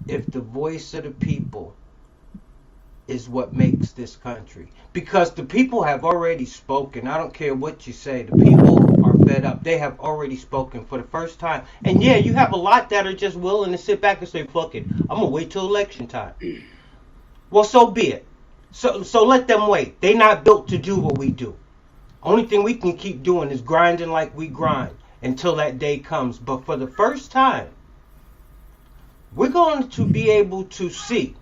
if the voice of the people is what makes this country. Because the people have already spoken. I don't care what you say. The people are fed up. They have already spoken for the first time. And yeah, you have a lot that are just willing to sit back and say, fuck it, I'm going to wait till election time. Well, so be it. So let them wait. They're not built to do what we do. Only thing we can keep doing is grinding like we grind until that day comes. But for the first time, we're going to be able to see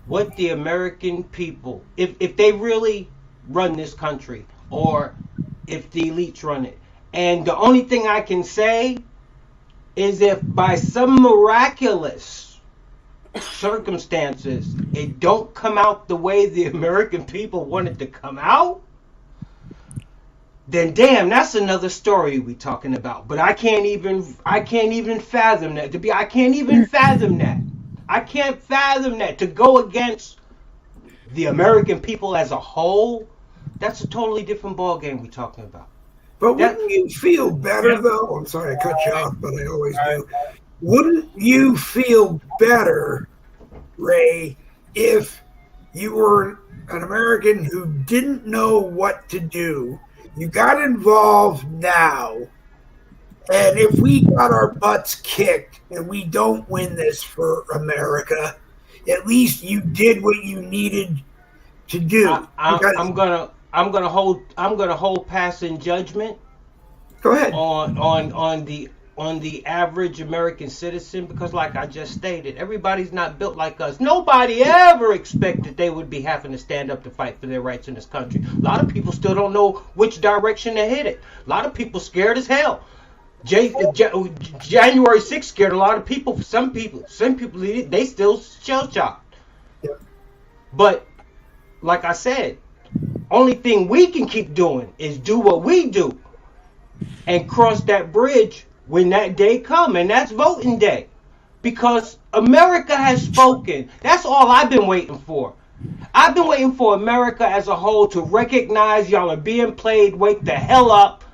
what the American people, if they really run this country, or if the elites run it. And the only thing I can say is if by some miraculous circumstances it don't come out the way the American people want it to come out, then damn, that's another story we talking about. But I can't even fathom that. I can't even fathom that. I can't fathom that. To go against the American people as a whole, that's a totally different ball game we're talking about. But wouldn't you feel better, though? I'm sorry I cut you off, but I always do. Wouldn't you feel better, Ray, if you were an American who didn't know what to do? You got involved now, and if we got our butts kicked and we don't win this for America, at least you did what you needed to do. I'm gonna hold passing judgment. Go ahead. On the average American citizen, because like I just stated, everybody's not built like us. Nobody ever expected they would be having to stand up to fight for their rights in this country. A lot of people still don't know which direction to hit it. A lot of people scared as hell. January 6th scared a lot of people. Some people, they still shell shocked. Yep. But like I said, only thing we can keep doing is do what we do and cross that bridge when that day comes, and that's voting day. Because America has spoken. That's all I've been waiting for. I've been waiting for America as a whole to recognize y'all are being played. Wake the hell up.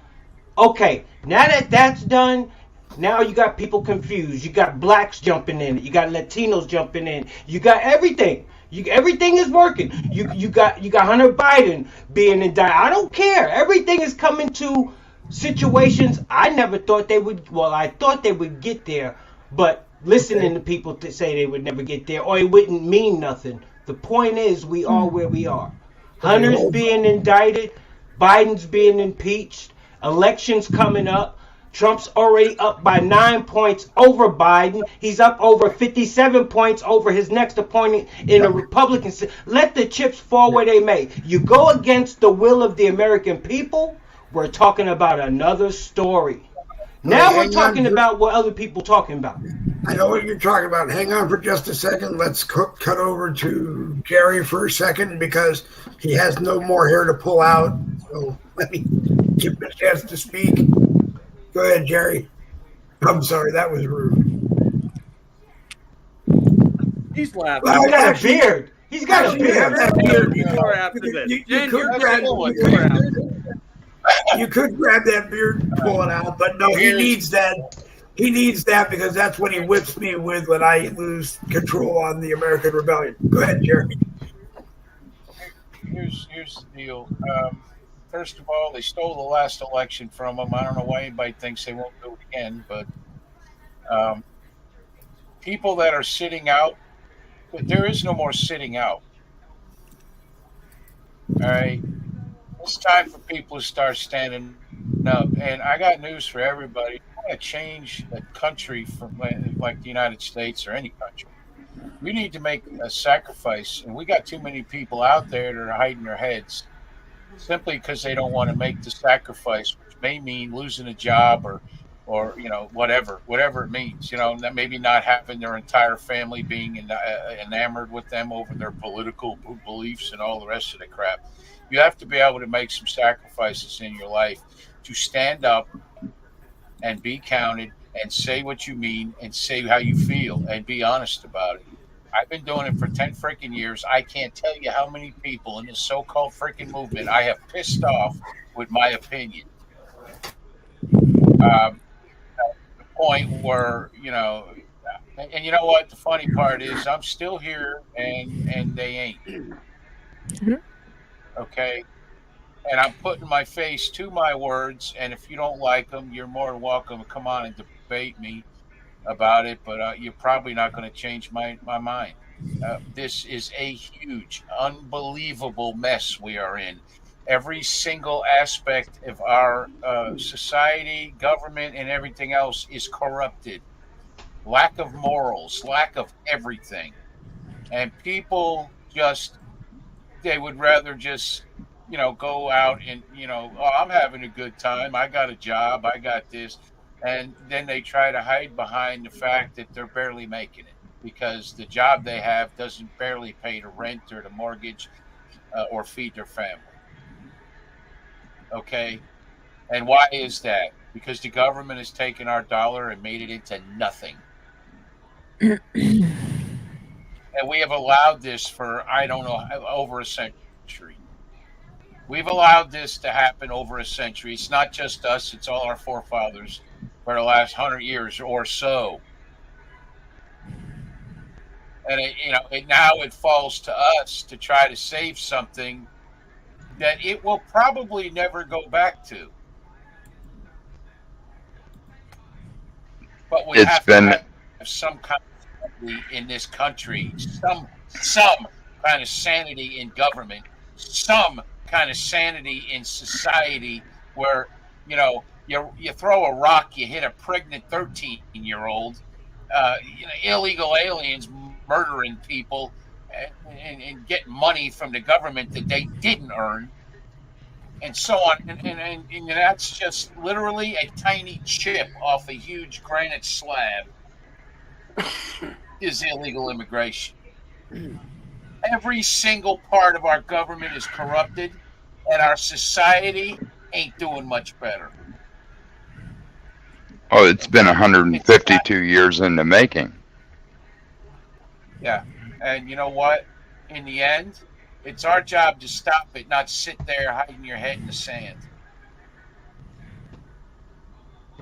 Okay, now that that's done, now you got people confused. You got blacks jumping in. You got Latinos jumping in. You got everything. Everything is working. You got Hunter Biden being indicted. I don't care. Everything is coming to situations I never thought they would. Well, I thought they would get there, but listening to people to say they would never get there, or it wouldn't mean nothing. The point is, we are where we are. Hunter's being indicted, Biden's being impeached, elections coming up. Trump's already up by 9 points over Biden. He's up over 57 points over his next opponent in a Republican. Let the chips fall where they may. You go against the will of the American people, we're talking about another story. Now we're talking about what other people talking about. I know what you're talking about. Hang on for just a second. Let's cut over to Jerry for a second because he has no more hair to pull out. So let me give him a chance to speak. Go ahead, Jerry. I'm sorry, that was rude. He's laughing. He's got a beard. He's got a beard. You could grab that beard and pull it out, but no, he needs that. He needs that because that's what he whips me with when I lose control on the American Rebellion. Go ahead, Jerry. Here's the deal. First of all, they stole the last election from them. I don't know why anybody thinks they won't do it again, but people that are sitting out, there is no more sitting out. All right? It's time for people to start standing up. And I got news for everybody. If you want to change a country from like the United States or any country, we need to make a sacrifice. And we got too many people out there that are hiding their heads simply because they don't want to make the sacrifice, which may mean losing a job or or whatever it means. That maybe not having their entire family being enamored with them over their political beliefs and all the rest of the crap. You have to be able to make some sacrifices in your life to stand up and be counted and say what you mean and say how you feel and be honest about it. I've been doing it for 10 freaking years. I can't tell you how many people in this so-called freaking movement I have pissed off with my opinion. The point where, and you know what? The funny part is I'm still here and they ain't. Okay? And I'm putting my face to my words. And if you don't like them, you're more than welcome to come on and debate me about it. But you're probably not going to change my mind. This is a huge, unbelievable mess we are in. Every single aspect of our society, government, and everything else is corrupted. Lack of morals, lack of everything. And people they would rather just go out and oh, I'm having a good time, I got a job, I got this, and then they try to hide behind the fact that they're barely making it because the job they have doesn't barely pay the rent or the mortgage or feed their family. Okay, and why is that? Because the government has taken our dollar and made it into nothing. And we have allowed this for, I don't know, over a century. We've allowed this to happen over a century. It's not just us, it's all our forefathers for the last 100 years or so. And now it falls to us to try to save something that it will probably never go back to. But we have to have some kind of sanity in this country, some kind of sanity in government, some kind of sanity in society where you throw a rock, you hit a pregnant 13-year-old, illegal aliens murdering people and getting money from the government that they didn't earn, and so on. And that's just literally a tiny chip off a huge granite slab is illegal immigration. Every single part of our government is corrupted, and our society ain't doing much better. Oh, it's been 152 years in the making. Yeah, and you know what? In the end, it's our job to stop it, not sit there hiding your head in the sand.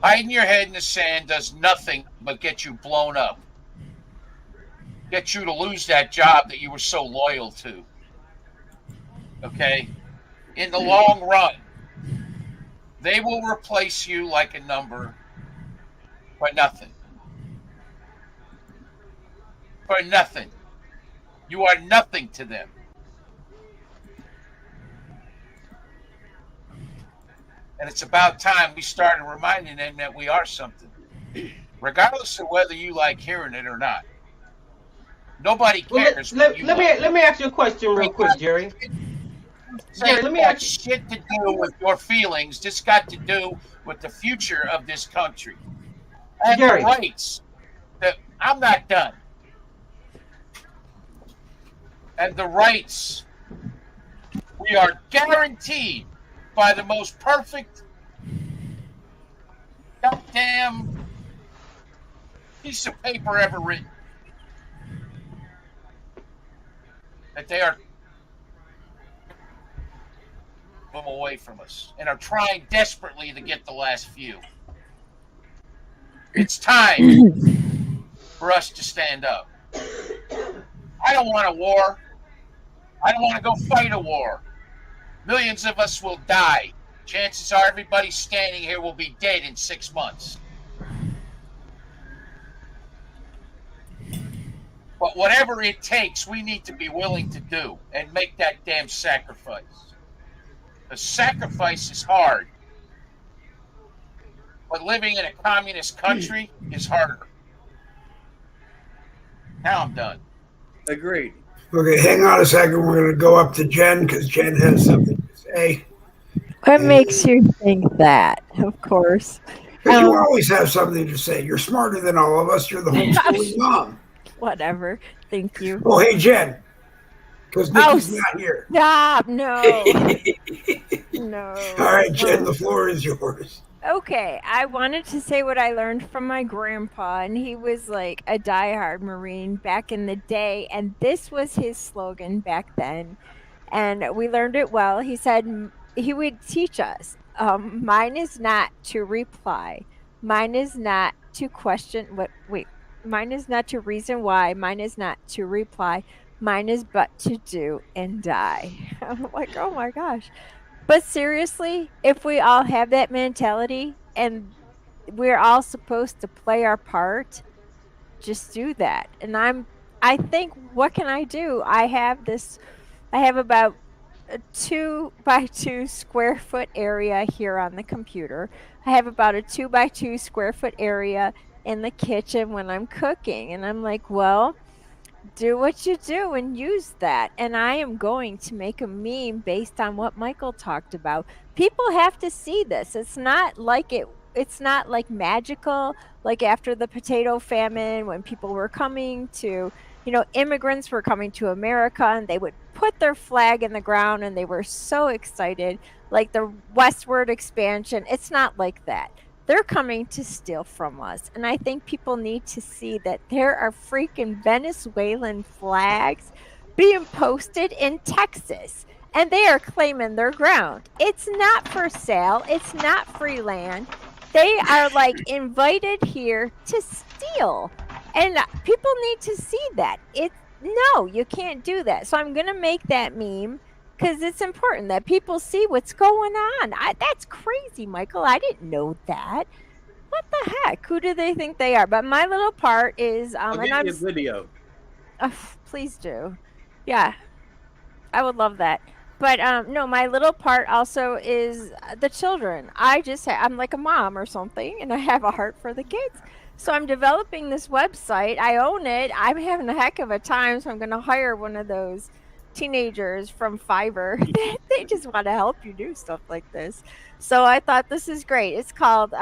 Hiding your head in the sand does nothing but get you blown up. Get you to lose that job that you were so loyal to. Okay? In the long run, they will replace you like a number for nothing. For nothing. You are nothing to them. And it's about time we started reminding them that we are something, regardless of whether you like hearing it or not. Nobody cares. Let me ask you a question real quick, Jerry. Jerry, let me ask shit to do with your feelings. This got to do with the future of this country and Jerry. The rights. I'm not done. And the rights we are guaranteed by the most perfect goddamn piece of paper ever written. That they are them away from us and are trying desperately to get the last few. It's time for us to stand up. I don't want a war. I don't want to go fight a war. Millions of us will die. Chances are everybody standing here will be dead in 6 months. But whatever it takes, we need to be willing to do and make that damn sacrifice. The sacrifice is hard. But living in a communist country is harder. Now I'm done. Agreed. Okay, hang on a second. We're going to go up to Jen because Jen has something to say. What makes you think that? Of course. Because you always have something to say. You're smarter than all of us. You're the homeschooling mom. Whatever. Thank you. Oh, hey, Jen. Because Nikki's not here. Stop. No. No. All right, Jen, the floor is yours. Okay, I wanted to say what I learned from my grandpa, and he was like a diehard Marine back in the day, and this was his slogan back then, and we learned it well. He said he would teach us, mine is not to reply, mine is not to question, mine is not to reason why, mine is not to reply, mine is but to do and die. I'm like, oh my gosh. But seriously, if we all have that mentality and we're all supposed to play our part, just do that. And I think, what can I do? I have about a 2 by 2 square foot area here on the computer. I have about a 2 by 2 square foot area in the kitchen when I'm cooking. And I'm like, well, do what you do and use that. And I am going to make a meme based on what Michael talked about. People have to see this. It's not like magical, like after the potato famine when people were coming to, immigrants were coming to America and they would put their flag in the ground and they were so excited, like the westward expansion. It's not like that. They're coming to steal from us. And I think people need to see that there are freaking Venezuelan flags being posted in Texas. And they are claiming their ground. It's not for sale. It's not free land. They are like invited here to steal. And people need to see that. No, you can't do that. So I'm going to make that meme because it's important that people see what's going on. That's crazy, Michael. I didn't know that. What the heck? Who do they think they are? But my little part is, I'll and get you a video. Please do. Yeah, I would love that. But no, my little part also is the children. I'm like a mom or something, and I have a heart for the kids. So I'm developing this website. I own it. I'm having a heck of a time, so I'm going to hire one of those teenagers from Fiverr. They just want to help you do stuff like this. So I thought this is great. It's called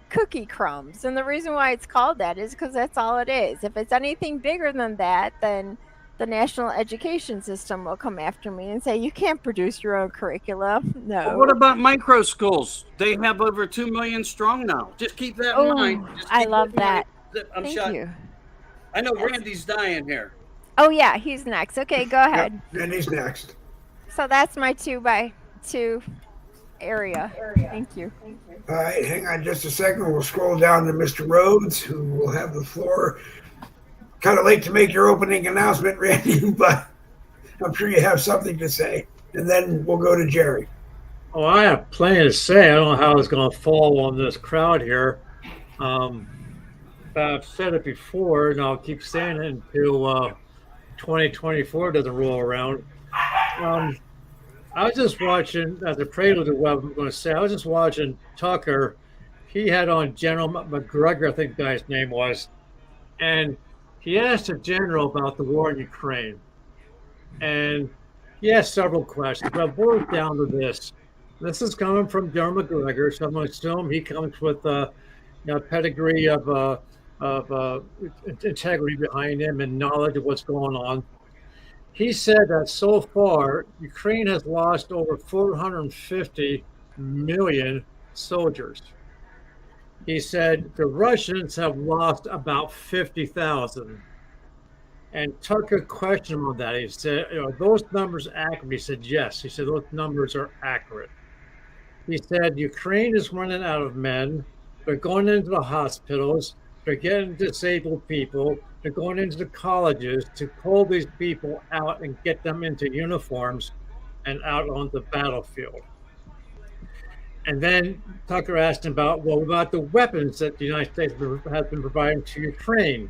Cookie Crumbs. And the reason why it's called that is because that's all it is. If it's anything bigger than that, then the national education system will come after me and say, you can't produce your own curriculum. No. Well, what about micro schools? They have over 2 million strong now. Just keep that in mind. I love that. Thank you. I know Randy's dying here. Oh, yeah, he's next. Okay, go ahead. Yep, Randy's next. So that's my 2 by 2 area. Thank you. All right, hang on just a second. We'll scroll down to Mr. Rhodes, who will have the floor. Kind of late to make your opening announcement, Randy, but I'm sure you have something to say. And then we'll go to Jerry. Oh, I have plenty to say. I don't know how it's going to fall on this crowd here. But I've said it before, and I'll keep saying it until 2024 doesn't roll around. I was just watching, as a prelude to what I'm going to say, I was just watching Tucker. He had on General McGregor, I think the guy's name was, and he asked the general about the war in Ukraine. And he asked several questions, but it boils down to this. This is coming from General McGregor, so I'm going to assume he comes with a pedigree of integrity behind him and knowledge of what's going on. He said that so far, Ukraine has lost over 450 million soldiers. He said the Russians have lost about 50,000. And Tucker questioned him on that. He said, are those numbers accurate? He said, yes. He said, those numbers are accurate. He said, Ukraine is running out of men. They're going into the hospitals. They're getting disabled people. They're going into the colleges to pull these people out and get them into uniforms and out on the battlefield. And then Tucker asked him about the weapons that the United States has been providing to Ukraine.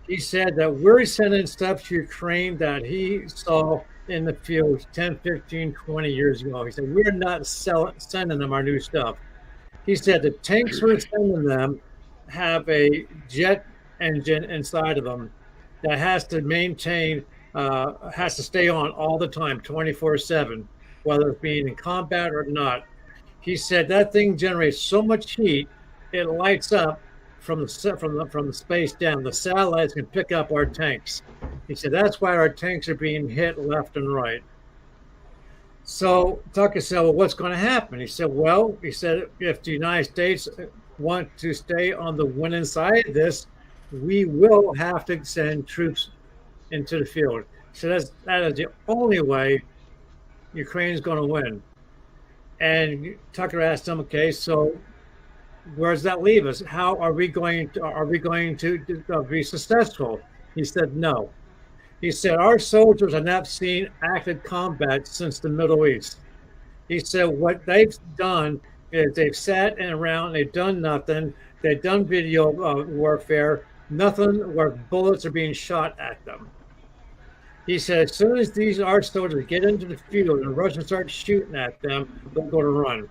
He said that we're sending stuff to Ukraine that he saw in the field 10, 15, 20 years ago. He said, we're not sending them our new stuff. He said the tanks we're sending them have a jet engine inside of them that has to has to stay on all the time, 24/7, whether it's being in combat or not. He said that thing generates so much heat it lights up from the space down. The satellites can pick up our tanks. He said that's why our tanks are being hit left and right. So Tucker said, well, what's going to happen? He said, if the United States want to stay on the winning side of this, we will have to send troops into the field. So that is the only way Ukraine is going to win. And Tucker asked him, okay, so where does that leave us? How are we going to be successful? He said, no. He said, our soldiers have not seen active combat since the Middle East. He said, what they've done is they've sat around, they've done nothing. They've done video warfare, nothing where bullets are being shot at them. He said, as soon as our soldiers get into the field and the Russians start shooting at them, they're going to run.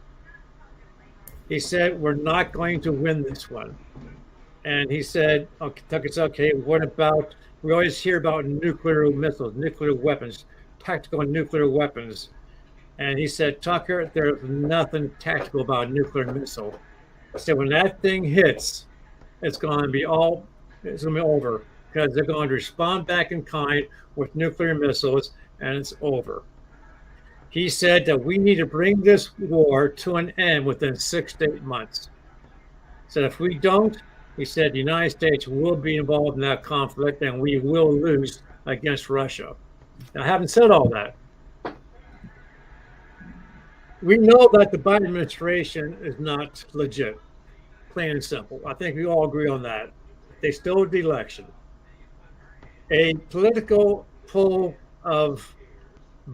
He said, we're not going to win this one. And he said, Tucker said, okay, what about, we always hear about nuclear missiles, nuclear weapons, tactical nuclear weapons. And he said, Tucker, there's nothing tactical about a nuclear missile. He said, when that thing hits, it's going to be over, because they're going to respond back in kind with nuclear missiles, and it's over. He said that we need to bring this war to an end within 6 to 8 months. So if we don't, he said the United States will be involved in that conflict and we will lose against Russia. Now, having said all that, we know that the Biden administration is not legit, plain and simple. I think we all agree on that. They stole the election. A political poll of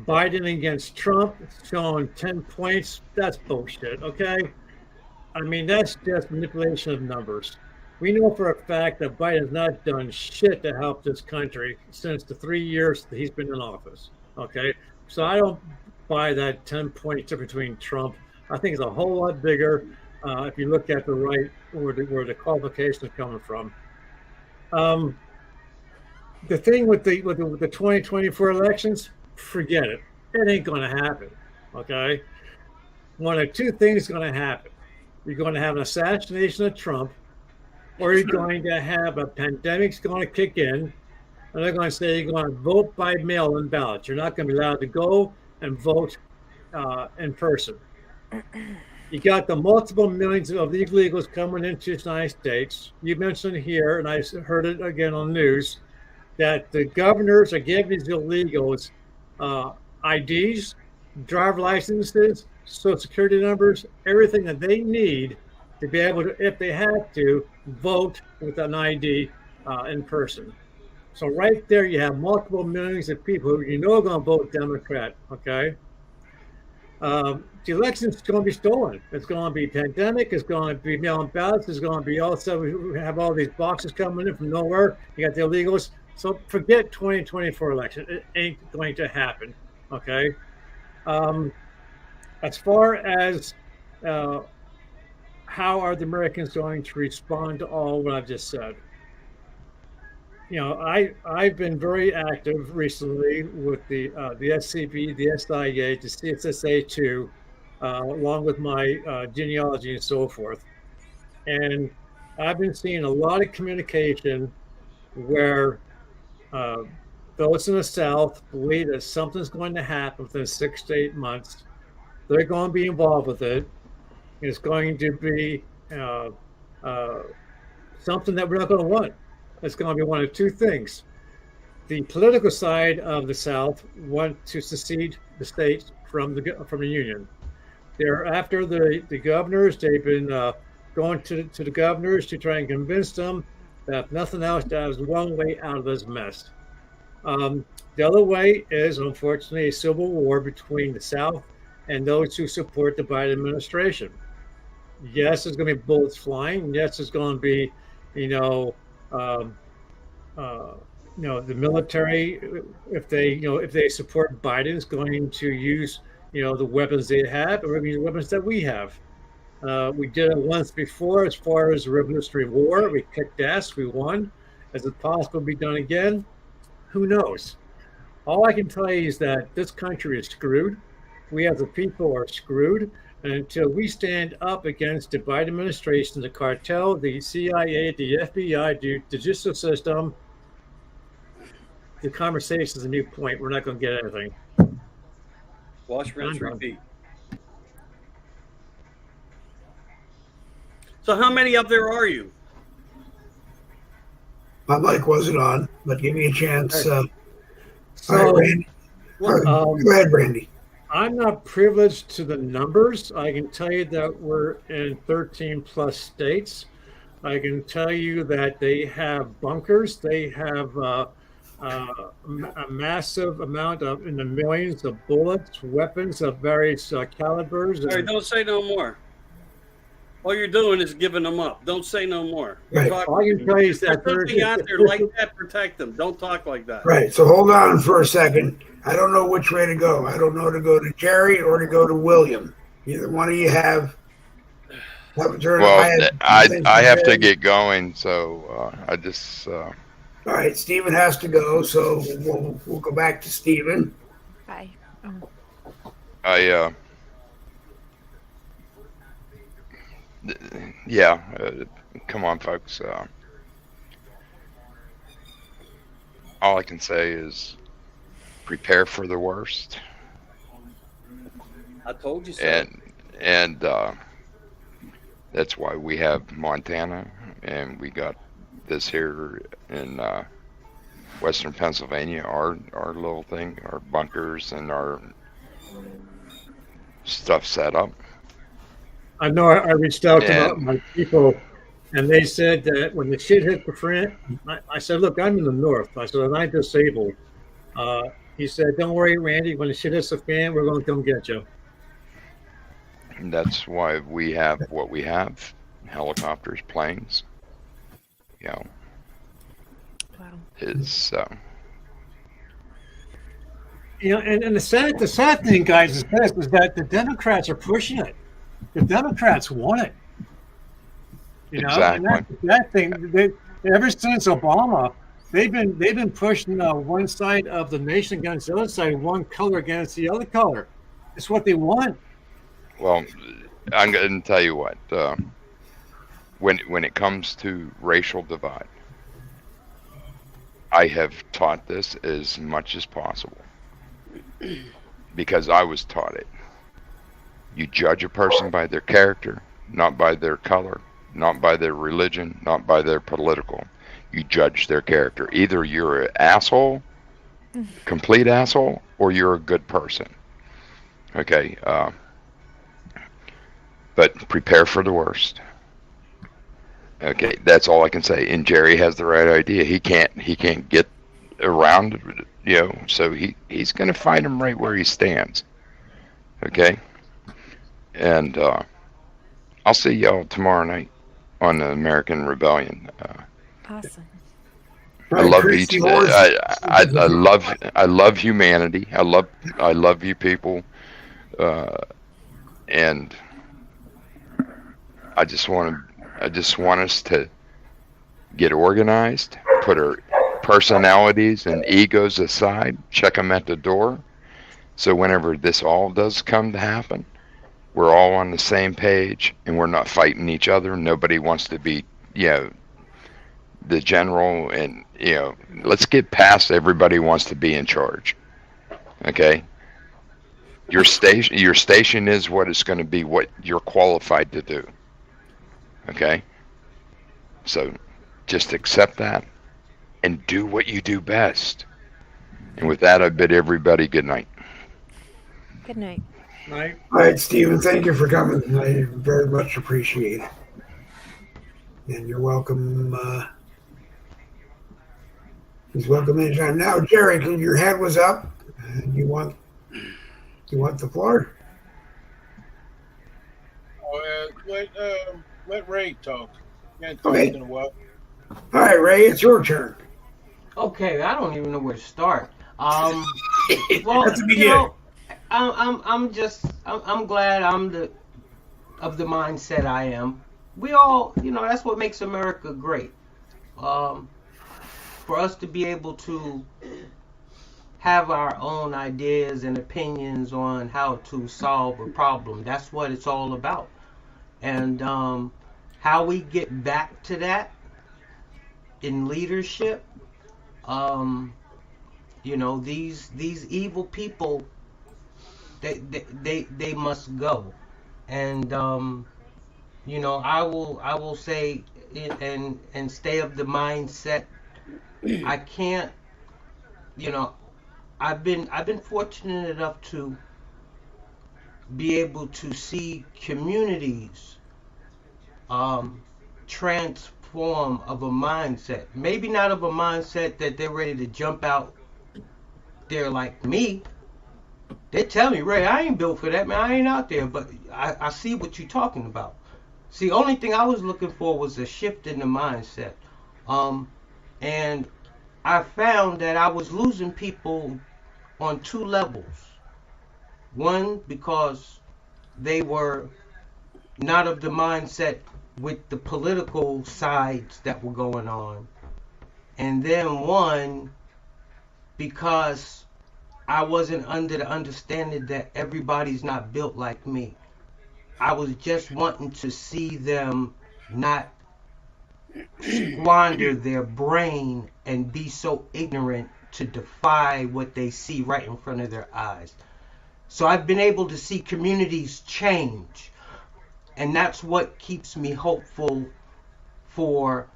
Biden against Trump showing 10 points, that's bullshit, okay? I mean, that's just manipulation of numbers. We know for a fact that Biden has not done shit to help this country since the 3 years that he's been in office, okay? So I don't buy that 10 point difference between Trump. I think it's a whole lot bigger if you look at the right, where the qualification is coming from. The thing with the 2024 elections, forget it. It ain't going to happen, okay? One of two things is going to happen. You're going to have an assassination of Trump, or you're going to have a pandemic's going to kick in, and they're going to say you're going to vote by mail-in ballots. You're not going to be allowed to go and vote in person. You got the multiple millions of illegals coming into the United States. You mentioned here, and I heard it again on the news, that the governors are giving these illegals IDs, driver licenses, social security numbers, everything that they need to be able to, if they have to, vote with an ID in person. So right there, you have multiple millions of people who you know are going to vote Democrat, okay? The election's going to be stolen. It's going to be pandemic. It's going to be mail-in ballots. It's going to be also, we have all these boxes coming in from nowhere. You got the illegals. So forget 2024 election. It ain't going to happen, okay? As far as how are the Americans going to respond to all what I've just said? You know, I've been very active recently with the SCB, the SIA, the CSSA2, along with my genealogy and so forth. And I've been seeing a lot of communication where those in the South believe that something's going to happen within 6 to 8 months. They're going to be involved with it. It's going to be something that we're not going to want. It's going to be one of two things. The political side of the South want to secede the states from the Union. They're after the governors. They've been going to the governors to try and convince them that if nothing else, that is one way out of this mess. The other way is, unfortunately, a civil war between the South and those who support the Biden administration. Yes, there's going to be bullets flying. Yes, there's going to be, the military, if they support Biden, is going to use, the weapons they have, or the weapons that we have. We did it once before as far as the Revolutionary War. We kicked ass, we won. Is it possible to be done again? Who knows? All I can tell you is that this country is screwed. We as a people are screwed. And until we stand up against the Biden administration, the cartel, the CIA, the FBI, the judicial system, the conversation is a new point. We're not going to get anything. Wash, rinse, I'm done. repeat. So how many up there are you? My mic wasn't on, but give me a chance. All So, right, Randy. All right, go ahead, Randy. I'm not privileged to the numbers. I can tell you that we're in 13 plus states. I can tell you that they have bunkers. They have a massive amount of, in the millions of bullets, weapons of various calibers. All right, don't say no more. All you're doing is giving them up. Don't say no more. Right. All I can tell you is that There's something out there like that. Protect them. Don't talk like that. Right. So hold on for a second. I don't know which way to go. I don't know to go to Jerry or to go to William. Either one of you have a turn. Well, I have to get going, so I just. All right, Stephen has to go, so we'll go back to Stephen. Bye. Yeah, come on, folks. All I can say is prepare for the worst. I told you so. And that's why we have Montana, and we got this here in Western Pennsylvania, our little thing, our bunkers and our stuff set up. I know I reached out to my people, and they said that when the shit hit the fan, I said, look, I'm in the north. I said, and I'm disabled. He said, don't worry, Randy, when the shit hits the fan, we're going to come get you. And that's why we have what we have, helicopters, planes. You know, Wow. it's You know, and the sad thing, guys, is this: is that the Democrats are pushing it. The Democrats want it. You know, Exactly. and that thing. They, ever since Obama, they've been pushing one side of the nation against the other side, one color against the other color. It's what they want. well, I'm going to tell you what. When it comes to racial divide, I have taught this as much as possible because I was taught it. You judge a person by their character, not by their color, not by their religion, not by their political. You judge their character. Either you're an asshole, complete asshole, or you're a good person. Okay, but prepare for the worst. Okay, that's all I can say. And Jerry has the right idea. He can't get around it, you know. So he's going to fight him right where he stands. Okay, and I'll see y'all tomorrow night on the American Rebellion. Awesome. I love each. I love humanity. I love you people, and I just want us to get organized, put our personalities and egos aside, check them at the door. So whenever this all does come to happen, we're all on the same page and we're not fighting each other. Nobody wants to be, you know, the general, and, you know, let's get past everybody wants to be in charge. Okay? Your station is what it's going to be, what you're qualified to do. Okay? So just accept that and do what you do best. And with that, I bid everybody good night. Good night. Right? All right, Stephen, thank you for coming. I very much appreciate it. And you're welcome. He's welcome anytime. Now, Jerry, your hand was up. You want the floor? Let Ray talk. Okay. All right, Ray, it's your turn. Okay, I don't even know where to start. Well, That's the you know, I'm glad I'm of the mindset I am. We all, you know, that's what makes America great. For us to be able to have our own ideas and opinions on how to solve a problem. That's what it's all about. And how we get back to that in leadership, you know, these evil people, they must go. And you know, I will say and stay of the mindset. I can't, you know, I've been fortunate enough to be able to see communities transform of a mindset. Maybe not of a mindset that they're ready to jump out there like me. They tell me, Ray, I ain't built for that, man. I ain't out there. But I see what you're talking about. See, only thing I was looking for was a shift in the mindset. And I found that I was losing people on two levels. One, because they were not of the mindset with the political sides that were going on. And then one, because I wasn't under the understanding that everybody's not built like me. I was just wanting to see them not squander their brain and be so ignorant to defy what they see right in front of their eyes. So I've been able to see communities change, and that's what keeps me hopeful for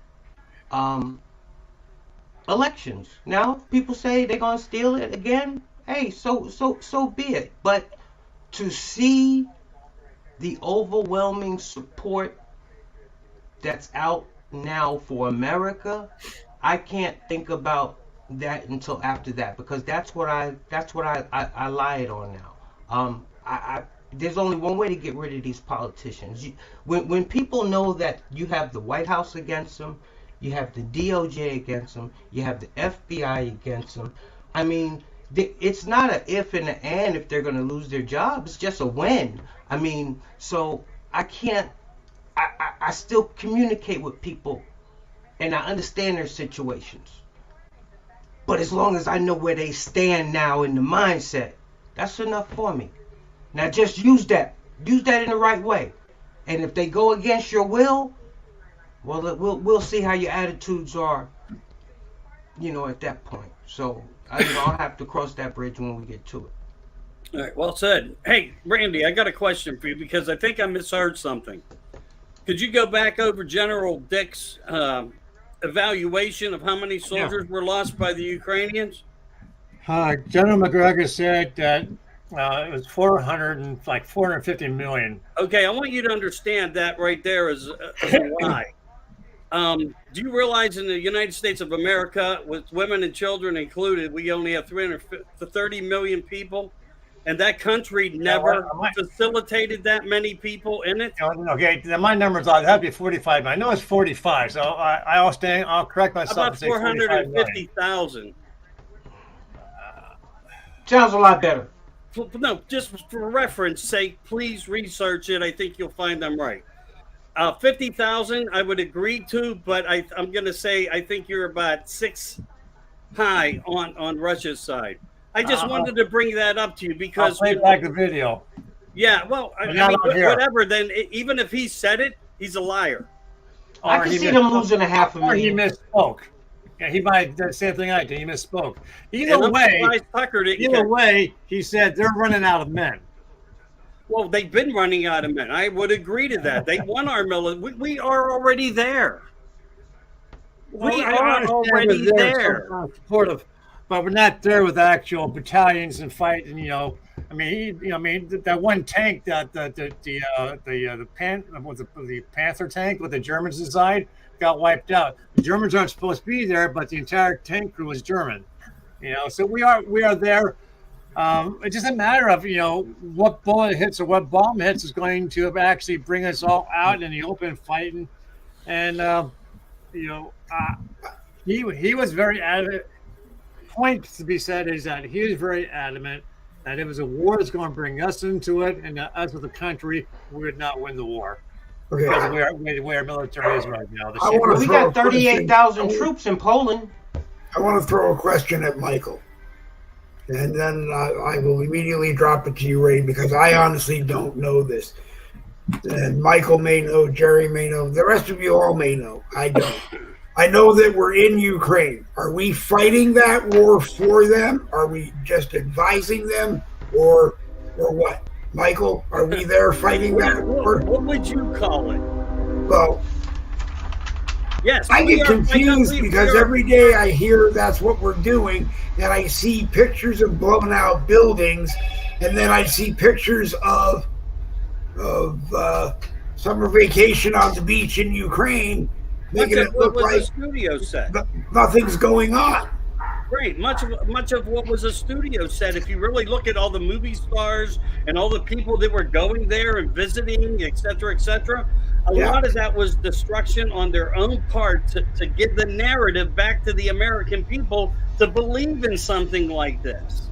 elections. Now, people say they're gonna steal it again. Hey, so be it. But to see the overwhelming support that's out now for America, I can't think about that until after that, because that's what I lie it on now. There's only one way to get rid of these politicians. When people know that you have the White House against them, you have the DOJ against them, you have the FBI against them. I mean, it's not an if and an and if they're going to lose their job. It's just a when. I mean, so I can't. I still communicate with people, and I understand their situations. But as long as I know where they stand now in the mindset, that's enough for me. Now just use that in the right way. And if they go against your will, well, we'll see how your attitudes are, you know, at that point. So I'll have to cross that bridge when we get to it. All right, well said. Hey, Randy, I got a question for you because I think I misheard something. Could you go back over General Dick's evaluation of how many soldiers were lost by the Ukrainians? General McGregor said that it was 450 million. Okay, I want you to understand that right there is a lie. Do you realize in the United States of America, with women and children included, we only have 330 million people? And that country never facilitated that many people in it? Okay, my numbers are that'd be 45. I know it's 45, so I'll correct myself. How about 450,000? Sounds a lot better. No, just for reference sake, please research it. I think you'll find I'm right. 50,000, I would agree to, but I'm going to say I think you're about 6 high on Russia's side. I just wanted to bring that up to you because I'll play back the video. Yeah, well, I mean, whatever. Then even if he said it, he's a liar. I can see them losing $500,000. Or he misspoke. Yeah, he might do the same thing I did. He misspoke. Either way, he said they're running out of men. Well, they've been running out of men. I would agree to that. They won our military. We are already there. We are already there. Supportive, but we're not there with actual battalions and fighting. You know, I mean, that one tank that the Panther tank with the Germans inside got wiped out. The Germans aren't supposed to be there, but the entire tank crew was German. You know, so we are there. It's just a matter of, you know, what bullet hits or what bomb hits is going to actually bring us all out in the open fighting. And, you know, he was very adamant. Point to be said is that he was very adamant that it was a war that's going to bring us into it, and that us as a country, we would not win the war. Okay. Because of where our military is right now. We got 38,000 troops in Poland. I want to throw a question at Michael. and then I will immediately drop it to you, Ray, because I honestly don't know this. And Michael may know, Jerry may know, the rest of you all may know. I don't. I know that we're in Ukraine. Are we fighting that war for them? Are we just advising them, or what? Michael, are we there fighting that war? What would you call it? Well, yes, I get confused because every day I hear that's what we're doing, and I see pictures of blown out buildings, and then I see pictures of summer vacation on the beach in Ukraine, making it look like a studio set. Nothing's going on. Right. Much of what was a studio set, if you really look at all the movie stars and all the people that were going there and visiting, et cetera, a lot of that was destruction on their own part to give the narrative back to the American people to believe in something like this.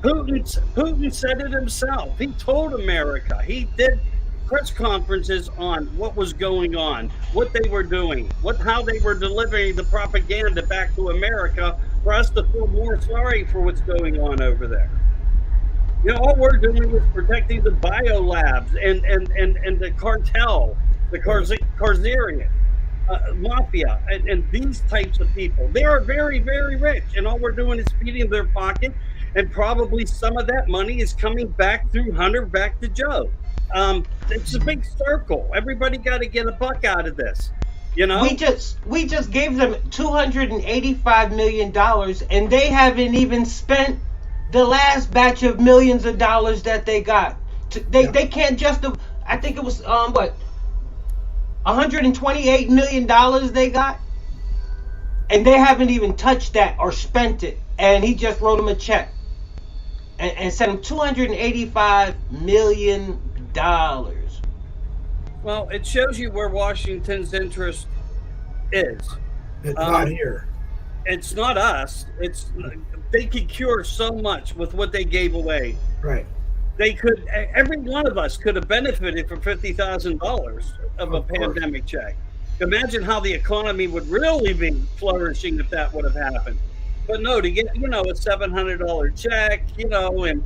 Putin said it himself. He told America. He did press conferences on what was going on, what they were doing, how they were delivering the propaganda back to America for us to feel more sorry for what's going on over there. You know, all we're doing is protecting the biolabs and the cartel, the Karzarian mafia, and these types of people. They are very, very rich, and all we're doing is feeding their pocket, and probably some of that money is coming back through Hunter back to Joe. It's a big circle. Everybody got to get a buck out of this. You know, we just gave them $285 million, and they haven't even spent the last batch of millions of dollars that they got. They can't justify. I think it was $128 million they got, and they haven't even touched that or spent it. And he just wrote them a check and sent them $285 million. Well, it shows you where Washington's interest is. It's not here. It's not us. They could cure so much with what they gave away. Right. They could. Every one of us could have benefited from $50,000 of a pandemic check. Imagine how the economy would really be flourishing if that would have happened. But no, to get a $700 check, and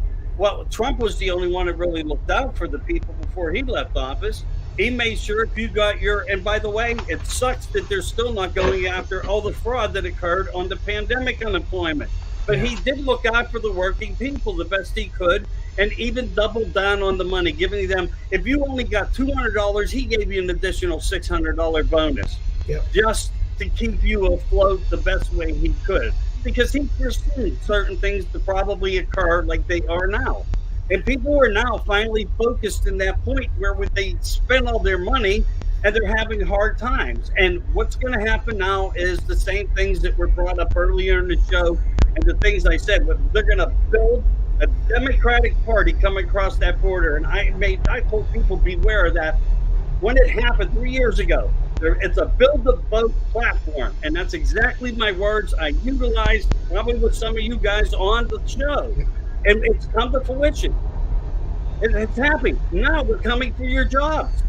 Trump was the only one that really looked out for the people before he left office. He made sure if you got and by the way, it sucks that they're still not going after all the fraud that occurred on the pandemic unemployment. But he did look out for the working people the best he could, and even doubled down on the money, giving them, if you only got $200, he gave you an additional $600 bonus, just to keep you afloat the best way he could. Because he foreseen certain things to probably occur like they are now. And people are now finally focused in that point where they spend all their money and they're having hard times. And what's going to happen now is the same things that were brought up earlier in the show and the things I said. They're going to build a Democratic Party coming across that border. And I told people beware of that. When it happened 3 years ago, it's a build the vote platform, and that's exactly my words I utilized probably with some of you guys on the show, and it's come to fruition. It's happening now. They're coming for your jobs,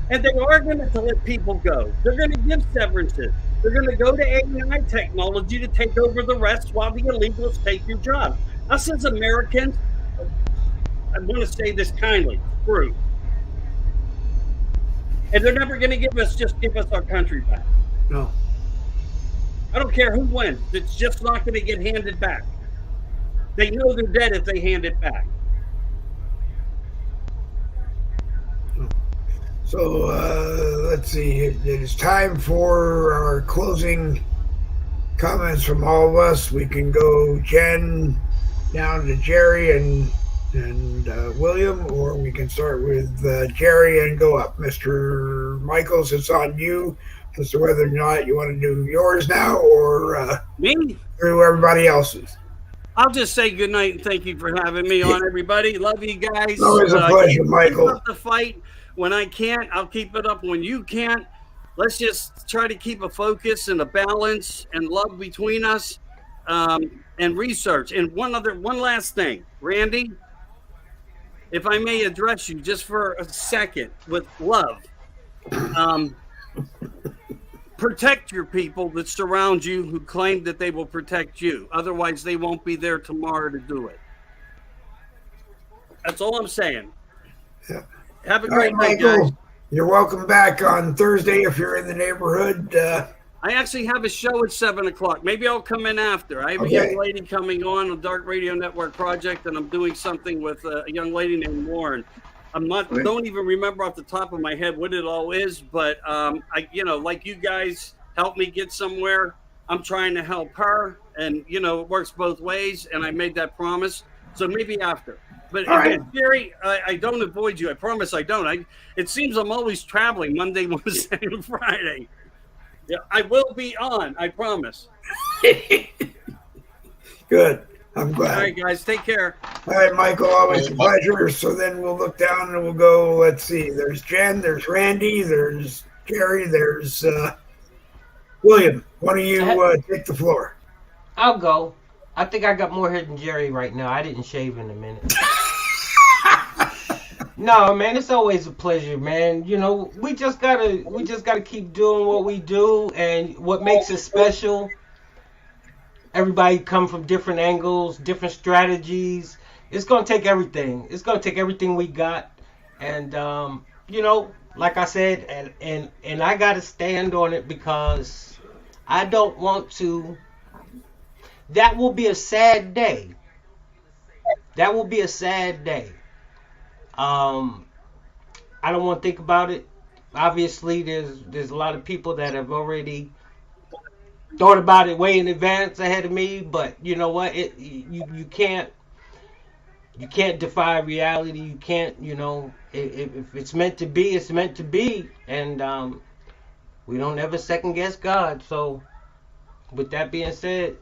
and they are going to let people go. They're going to give severances. They're going to go to AI technology to take over the rest while the illegals take your job. Us as Americans, I want to say this kindly, screw. And they're never going to give us our country back. No. I don't care who wins. It's just not going to get handed back. They know they're dead if they hand it back. So let's see. It is time for our closing comments from all of us. We can go Jen down to Jerry and William, or we can start with Jerry and go up. Mr. Michaels, it's on you as to whether or not you want to do yours now or me through everybody else's. I'll just say good night and thank you for having me on, everybody. Love you guys. It's always a pleasure, Michael. Keep up the fight. When I can't, I'll keep it up when you can't. Let's just try to keep a focus and a balance and love between us, and research. And one last thing, Randy, if I may address you just for a second with love. protect your people that surround you who claim that they will protect you. Otherwise, they won't be there tomorrow to do it. That's all I'm saying. Yeah. Have a All right, great night, guys. Michael. You're welcome back on Thursday if you're in the neighborhood. I actually have a show at 7 o'clock. Maybe I'll come in after. I have a young lady coming on a Dark Radio Network project, and I'm doing something with a young lady named Lauren. Don't even remember off the top of my head what it all is, but like you guys helped me get somewhere, I'm trying to help her, and it works both ways, and I made that promise. So maybe after. But again, Jerry, I don't avoid you. I promise I don't. It seems I'm always traveling Monday, Wednesday, and Friday. Yeah, I will be on. I promise. Good. I'm glad. All right, guys. Take care. All right, Michael. Always a pleasure. So then we'll look down and we'll go. Let's see. There's Jen. There's Randy. There's Jerry. There's William. Why don't you take the floor? I'll go. I think I got more hair than Jerry right now. I didn't shave in a minute. No, man, it's always a pleasure, man. We just gotta keep doing what we do, and what makes it special. Everybody come from different angles, different strategies. It's gonna take everything. It's gonna take everything we got, and like I said, and I gotta stand on it because I don't want to. That will be a sad day. That will be a sad day. I don't want to think about it. Obviously, there's a lot of people that have already thought about it way in advance ahead of me. But you know what? You can't defy reality. You can't. If it's meant to be, it's meant to be. And we don't ever second guess God. So, with that being said,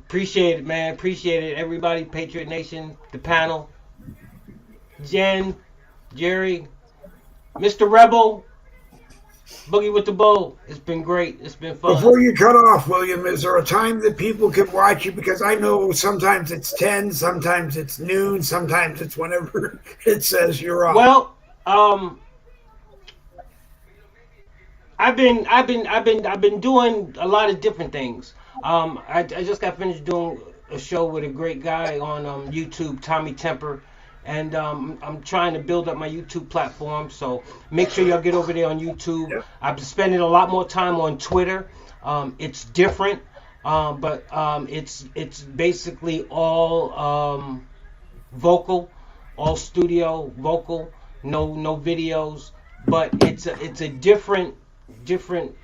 appreciate it, man. Appreciate it, everybody. Patriot Nation, the panel. Jen, Jerry, Mr. Rebel, Boogie with the Bowl. It's been great. It's been fun. Before you cut off, William, is there a time that people can watch you? Because I know sometimes it's 10, sometimes it's noon, sometimes it's whenever it says you're on. Well, I've been doing a lot of different things. I just got finished doing a show with a great guy on YouTube, Tommy Temper. And I'm trying to build up my YouTube platform, so make sure y'all get over there on YouTube. Yep. I've been spending a lot more time on Twitter. It's different, but it's basically all vocal, all studio vocal, no videos. But it's a different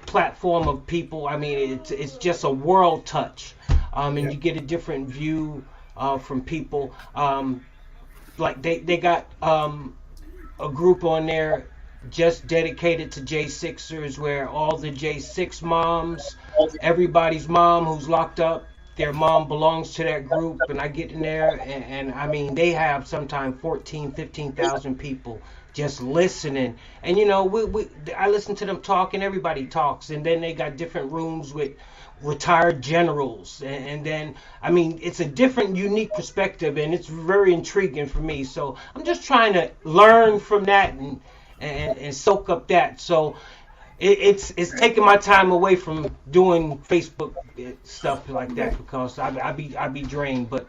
platform of people. I mean, it's just a world touch, and you get a different view from people. Like they got a group on there just dedicated to J6ers, where all the J6 moms, everybody's mom who's locked up, their mom belongs to that group, and I get in there and I mean they have sometimes 15,000 people just listening, and I listen to them talk, and everybody talks, and then they got different rooms with retired generals, and then I mean it's a different, unique perspective, and it's very intriguing for me. So I'm just trying to learn from that and soak up that. So it's taking my time away from doing Facebook stuff like that, because I be drained. But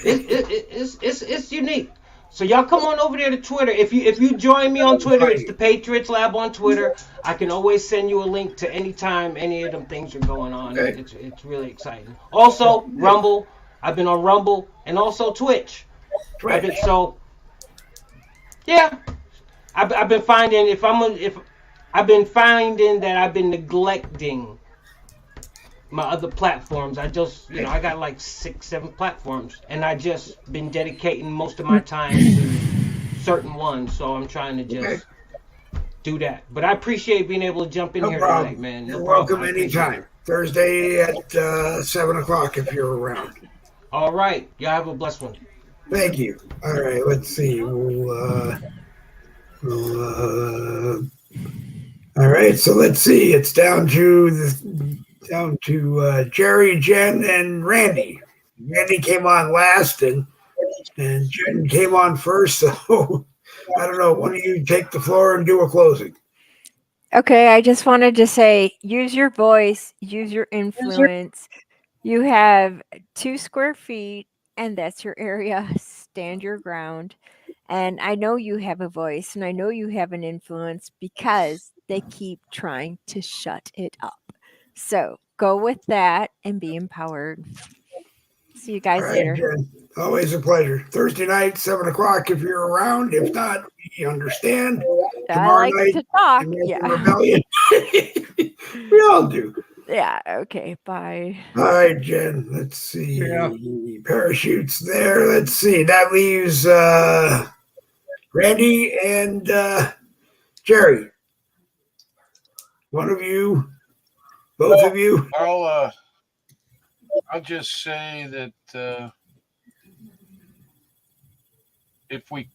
it's unique. So y'all come on over there to Twitter. If you join me on Twitter, it's the Patriots Lab on Twitter. I can always send you a link to any time any of them things are going on. Okay. It's really exciting. Also, Rumble. I've been on Rumble, and also Twitch. I've been finding that I've been neglecting my other platforms. I just, I got like 6-7 platforms, and I just been dedicating most of my time to certain ones. So I'm trying to just do that. But I appreciate being able to jump in here tonight, man. You're welcome anytime. Thursday at 7 o'clock if you're around. All right. Y'all have a blessed one. Thank you. All right. Let's see. All right. So let's see. It's down to Jerry, Jen, and Randy. Randy came on last, and Jen came on first. So I don't know. Why don't you take the floor and do a closing? Okay, I just wanted to say use your voice, use your influence. You have 2 square feet, and that's your area. Stand your ground. And I know you have a voice and I know you have an influence because they keep trying to shut it up. So go with that and be empowered. See you All guys right, later. Jen. Always a pleasure. Thursday night, 7 o'clock if you're around. If not, we understand. I Tomorrow like night, to talk. American Yeah. Rebellion. We all do. Yeah. Okay. Bye. All right, Jen. Let's see. Yeah. Parachutes there. Let's see. That leaves Randy and Jerry. One of you, both of you. I'll just say that if we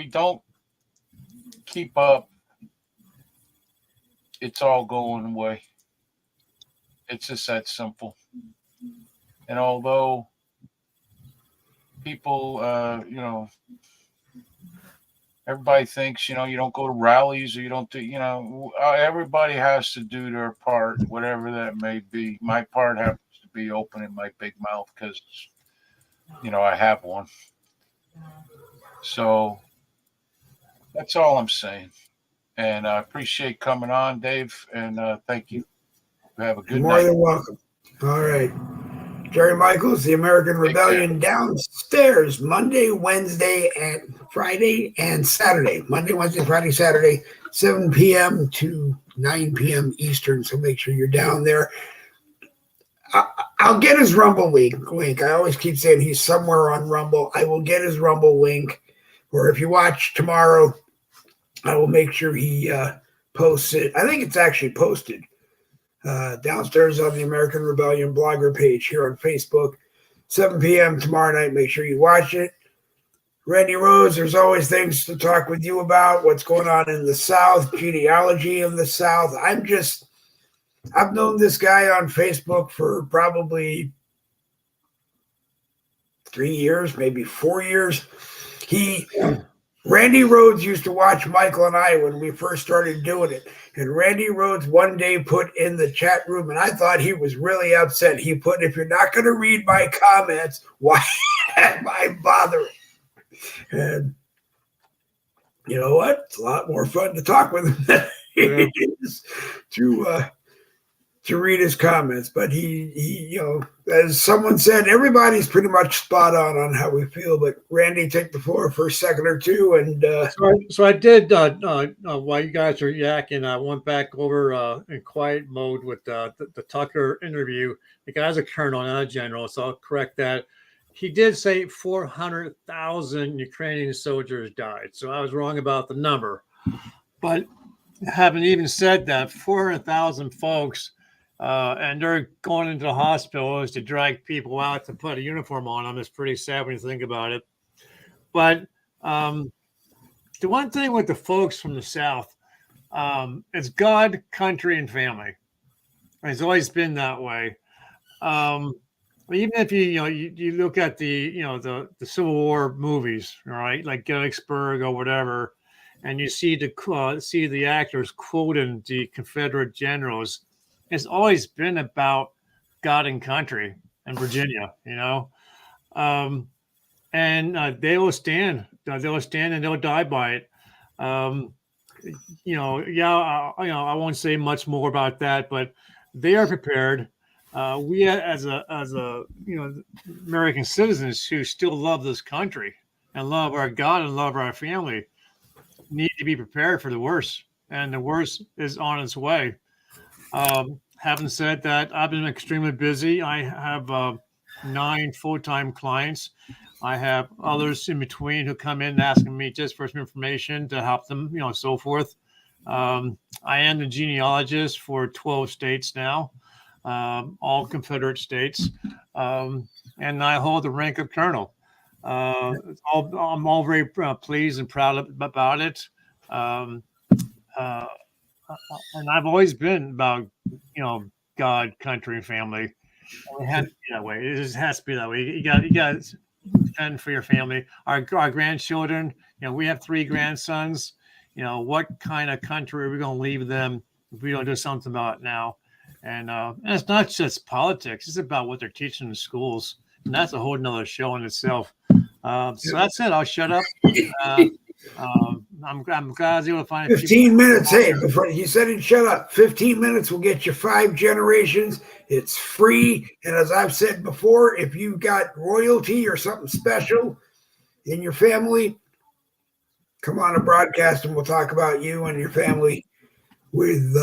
don't keep up, it's all going away. It's just that simple. And although people, everybody thinks, you don't go to rallies or you don't do, everybody has to do their part, whatever that may be. My part happens to be opening my big mouth because, I have one. So that's all I'm saying. And I appreciate coming on, Dave. And thank you. Have a good More night. than welcome. All right. Jerry Michaels, the American Rebellion downstairs, Monday, Wednesday, and Friday, and Saturday. Monday, Wednesday, Friday, Saturday, 7 p.m. to 9 p.m. Eastern. So make sure you're down there. I'll get his Rumble link. I always keep saying he's somewhere on Rumble. I will get his Rumble link. Or if you watch tomorrow, I will make sure he posts it. I think it's actually posted. Downstairs on the American Rebellion blogger page here on Facebook, 7 p.m. tomorrow night. Make sure you watch it. Randy Rhodes, there's always things to talk with you about, what's going on in the South, genealogy in the South. I've known this guy on Facebook for probably 3 years, maybe 4 years. Randy Rhodes used to watch Michael and I when we first started doing it. And Randy Rhodes one day put in the chat room, and I thought he was really upset. He put, if you're not going to read my comments, why am I bothering? And you know what? It's a lot more fun to talk with him than it is to read his comments. But he, as someone said, everybody's pretty much spot on how we feel. But Randy, take the floor for a second or two. And So I did while you guys are yakking, I went back over in quiet mode with the Tucker interview. The guy's a colonel, not a general, so I'll correct that. He did say 400,000 Ukrainian soldiers died, so I was wrong about the number. But having even said that, 400,000 folks. And they're going into the hospitals to drag people out to put a uniform on them. It's pretty sad when you think about it. But the one thing with the folks from the South, it's God, country, and family. It's always been that way. Even if you look at the Civil War movies, right, like Gettysburg or whatever, and you see the actors quoting the Confederate generals. It's always been about God and country and Virginia, and they will stand. They'll stand and they'll die by it. I won't say much more about that, but they are prepared. We, as American citizens who still love this country and love our God and love our family, need to be prepared for the worst, and the worst is on its way. Having said that, I've been extremely busy. I have 9 full-time clients. I have others in between who come in asking me just for some information to help them, so forth. I am the genealogist for 12 states now, all Confederate states, and I hold the rank of colonel. I'm all very pleased and proud about it. And I've always been about, God, country, and family. It has to be that way. It just has to be that way. You got to defend for your family. Our grandchildren, we have 3 grandsons. What kind of country are we going to leave them if we don't do something about it now. And it's not just politics; it's about what they're teaching in schools, and that's a whole nother show in itself. So that's it. I'll shut up. I'm glad I was able to find 15 minutes. Hey, before he said he'd shut up. 15 minutes will get you 5 generations. It's free. And as I've said before, if you've got royalty or something special in your family, come on a broadcast and we'll talk about you and your family with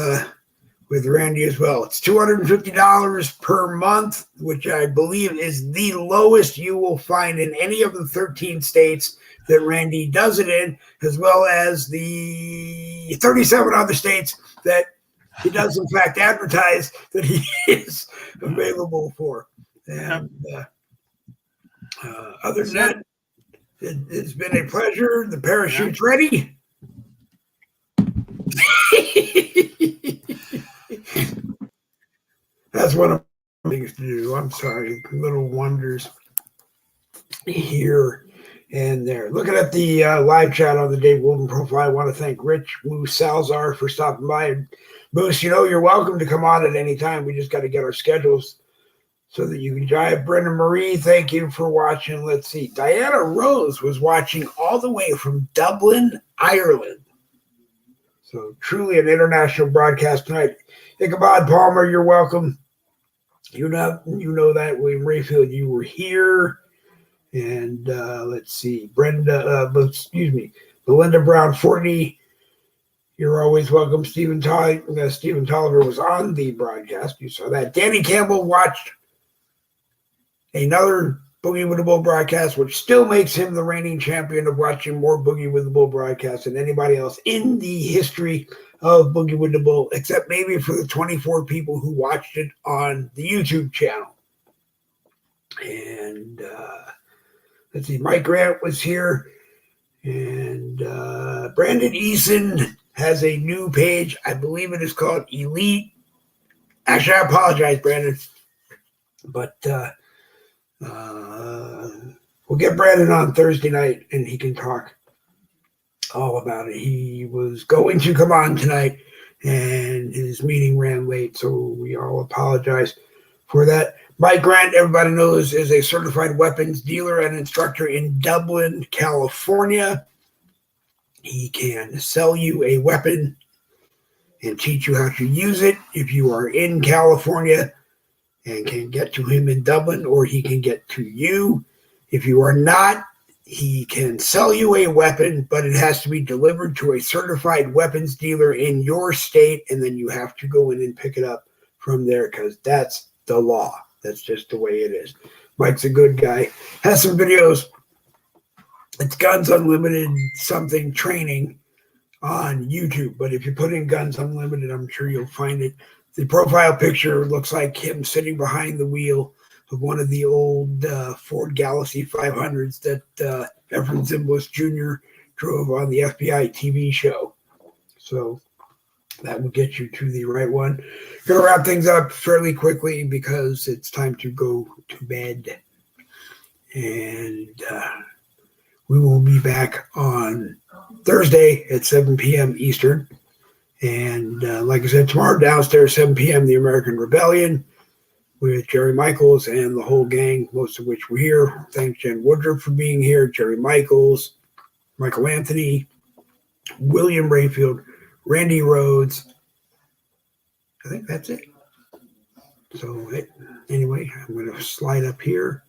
Randy as well. It's $250 per month, which I believe is the lowest you will find in any of the 13 states that Randy does it in, as well as the 37 other states that he does in fact advertise that he is available for. And other than that, it's been a pleasure. The parachute's ready. That's one of the things to do. I'm sorry, little wonders here and there. Looking at the live chat on the Dave Wilden profile, I want to thank Rich Moose Salzar for stopping by. And Moose, you're welcome to come on at any time. We just got to get our schedules so that you can drive. Brenda Marie, thank you for watching. Let's see. Diana Rose was watching all the way from Dublin, Ireland. So truly an international broadcast tonight. Ichabod Palmer, you're welcome. You know that. William Rayfield, you were here. And let's see. Belinda Brown 40, you're always welcome. Stephen Tolliver was on the broadcast. You saw that. Danny Campbell watched another Boogie with the Bull broadcast, which still makes him the reigning champion of watching more Boogie with the Bull broadcasts than anybody else in the history of Boogie with the Bull, except maybe for the 24 people who watched it on the YouTube channel. And let's see, Mike Grant was here. And Brandon Eason has a new page. I believe it is called Elite. Actually, I apologize, Brandon. But we'll get Brandon on Thursday night and he can talk all about it. He was going to come on tonight and his meeting ran late, so we all apologize for that. Mike Grant, everybody knows, is a certified weapons dealer and instructor in Dublin, California. He can sell you a weapon and teach you how to use it if you are in California and can get to him in Dublin, or he can get to you. If you are not, he can sell you a weapon, but it has to be delivered to a certified weapons dealer in your state, and then you have to go in and pick it up from there because that's the law. That's just the way it is. Mike's a good guy. Has some videos. It's Guns Unlimited something training on YouTube, but if you put in Guns Unlimited, I'm sure you'll find it. The profile picture looks like him sitting behind the wheel of one of the old Ford Galaxy 500s that Efren Zimbalist Jr. drove on the FBI TV show. So that will get you to the right one. Going to wrap things up fairly quickly because it's time to go to bed. And we will be back on Thursday at 7 p.m. Eastern. And like I said, tomorrow downstairs, 7 p.m., The American Rebellion with Jerry Michaels and the whole gang, most of which were here. Thanks, Jen Woodruff, for being here, Jerry Michaels, Michael Anthony, William Rayfield, Randy Rhodes. I think that's it. So anyway, I'm going to slide up here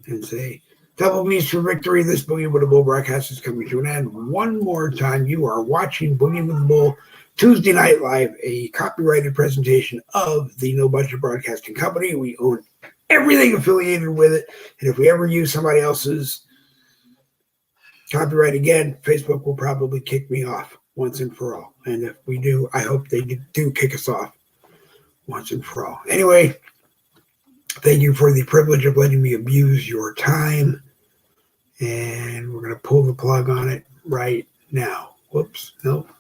and say, Double B's for victory. This Boogie with the Bull broadcast is coming to an end. One more time, you are watching Boogie with the Bull Tuesday Night Live, a copyrighted presentation of the No Budget Broadcasting Company. We own everything affiliated with it. And if we ever use somebody else's copyright again, Facebook will probably kick me off once and for all. And if we do, I hope they do kick us off once and for all. Anyway, thank you for the privilege of letting me abuse your time. And we're going to pull the plug on it right now. Whoops. Nope.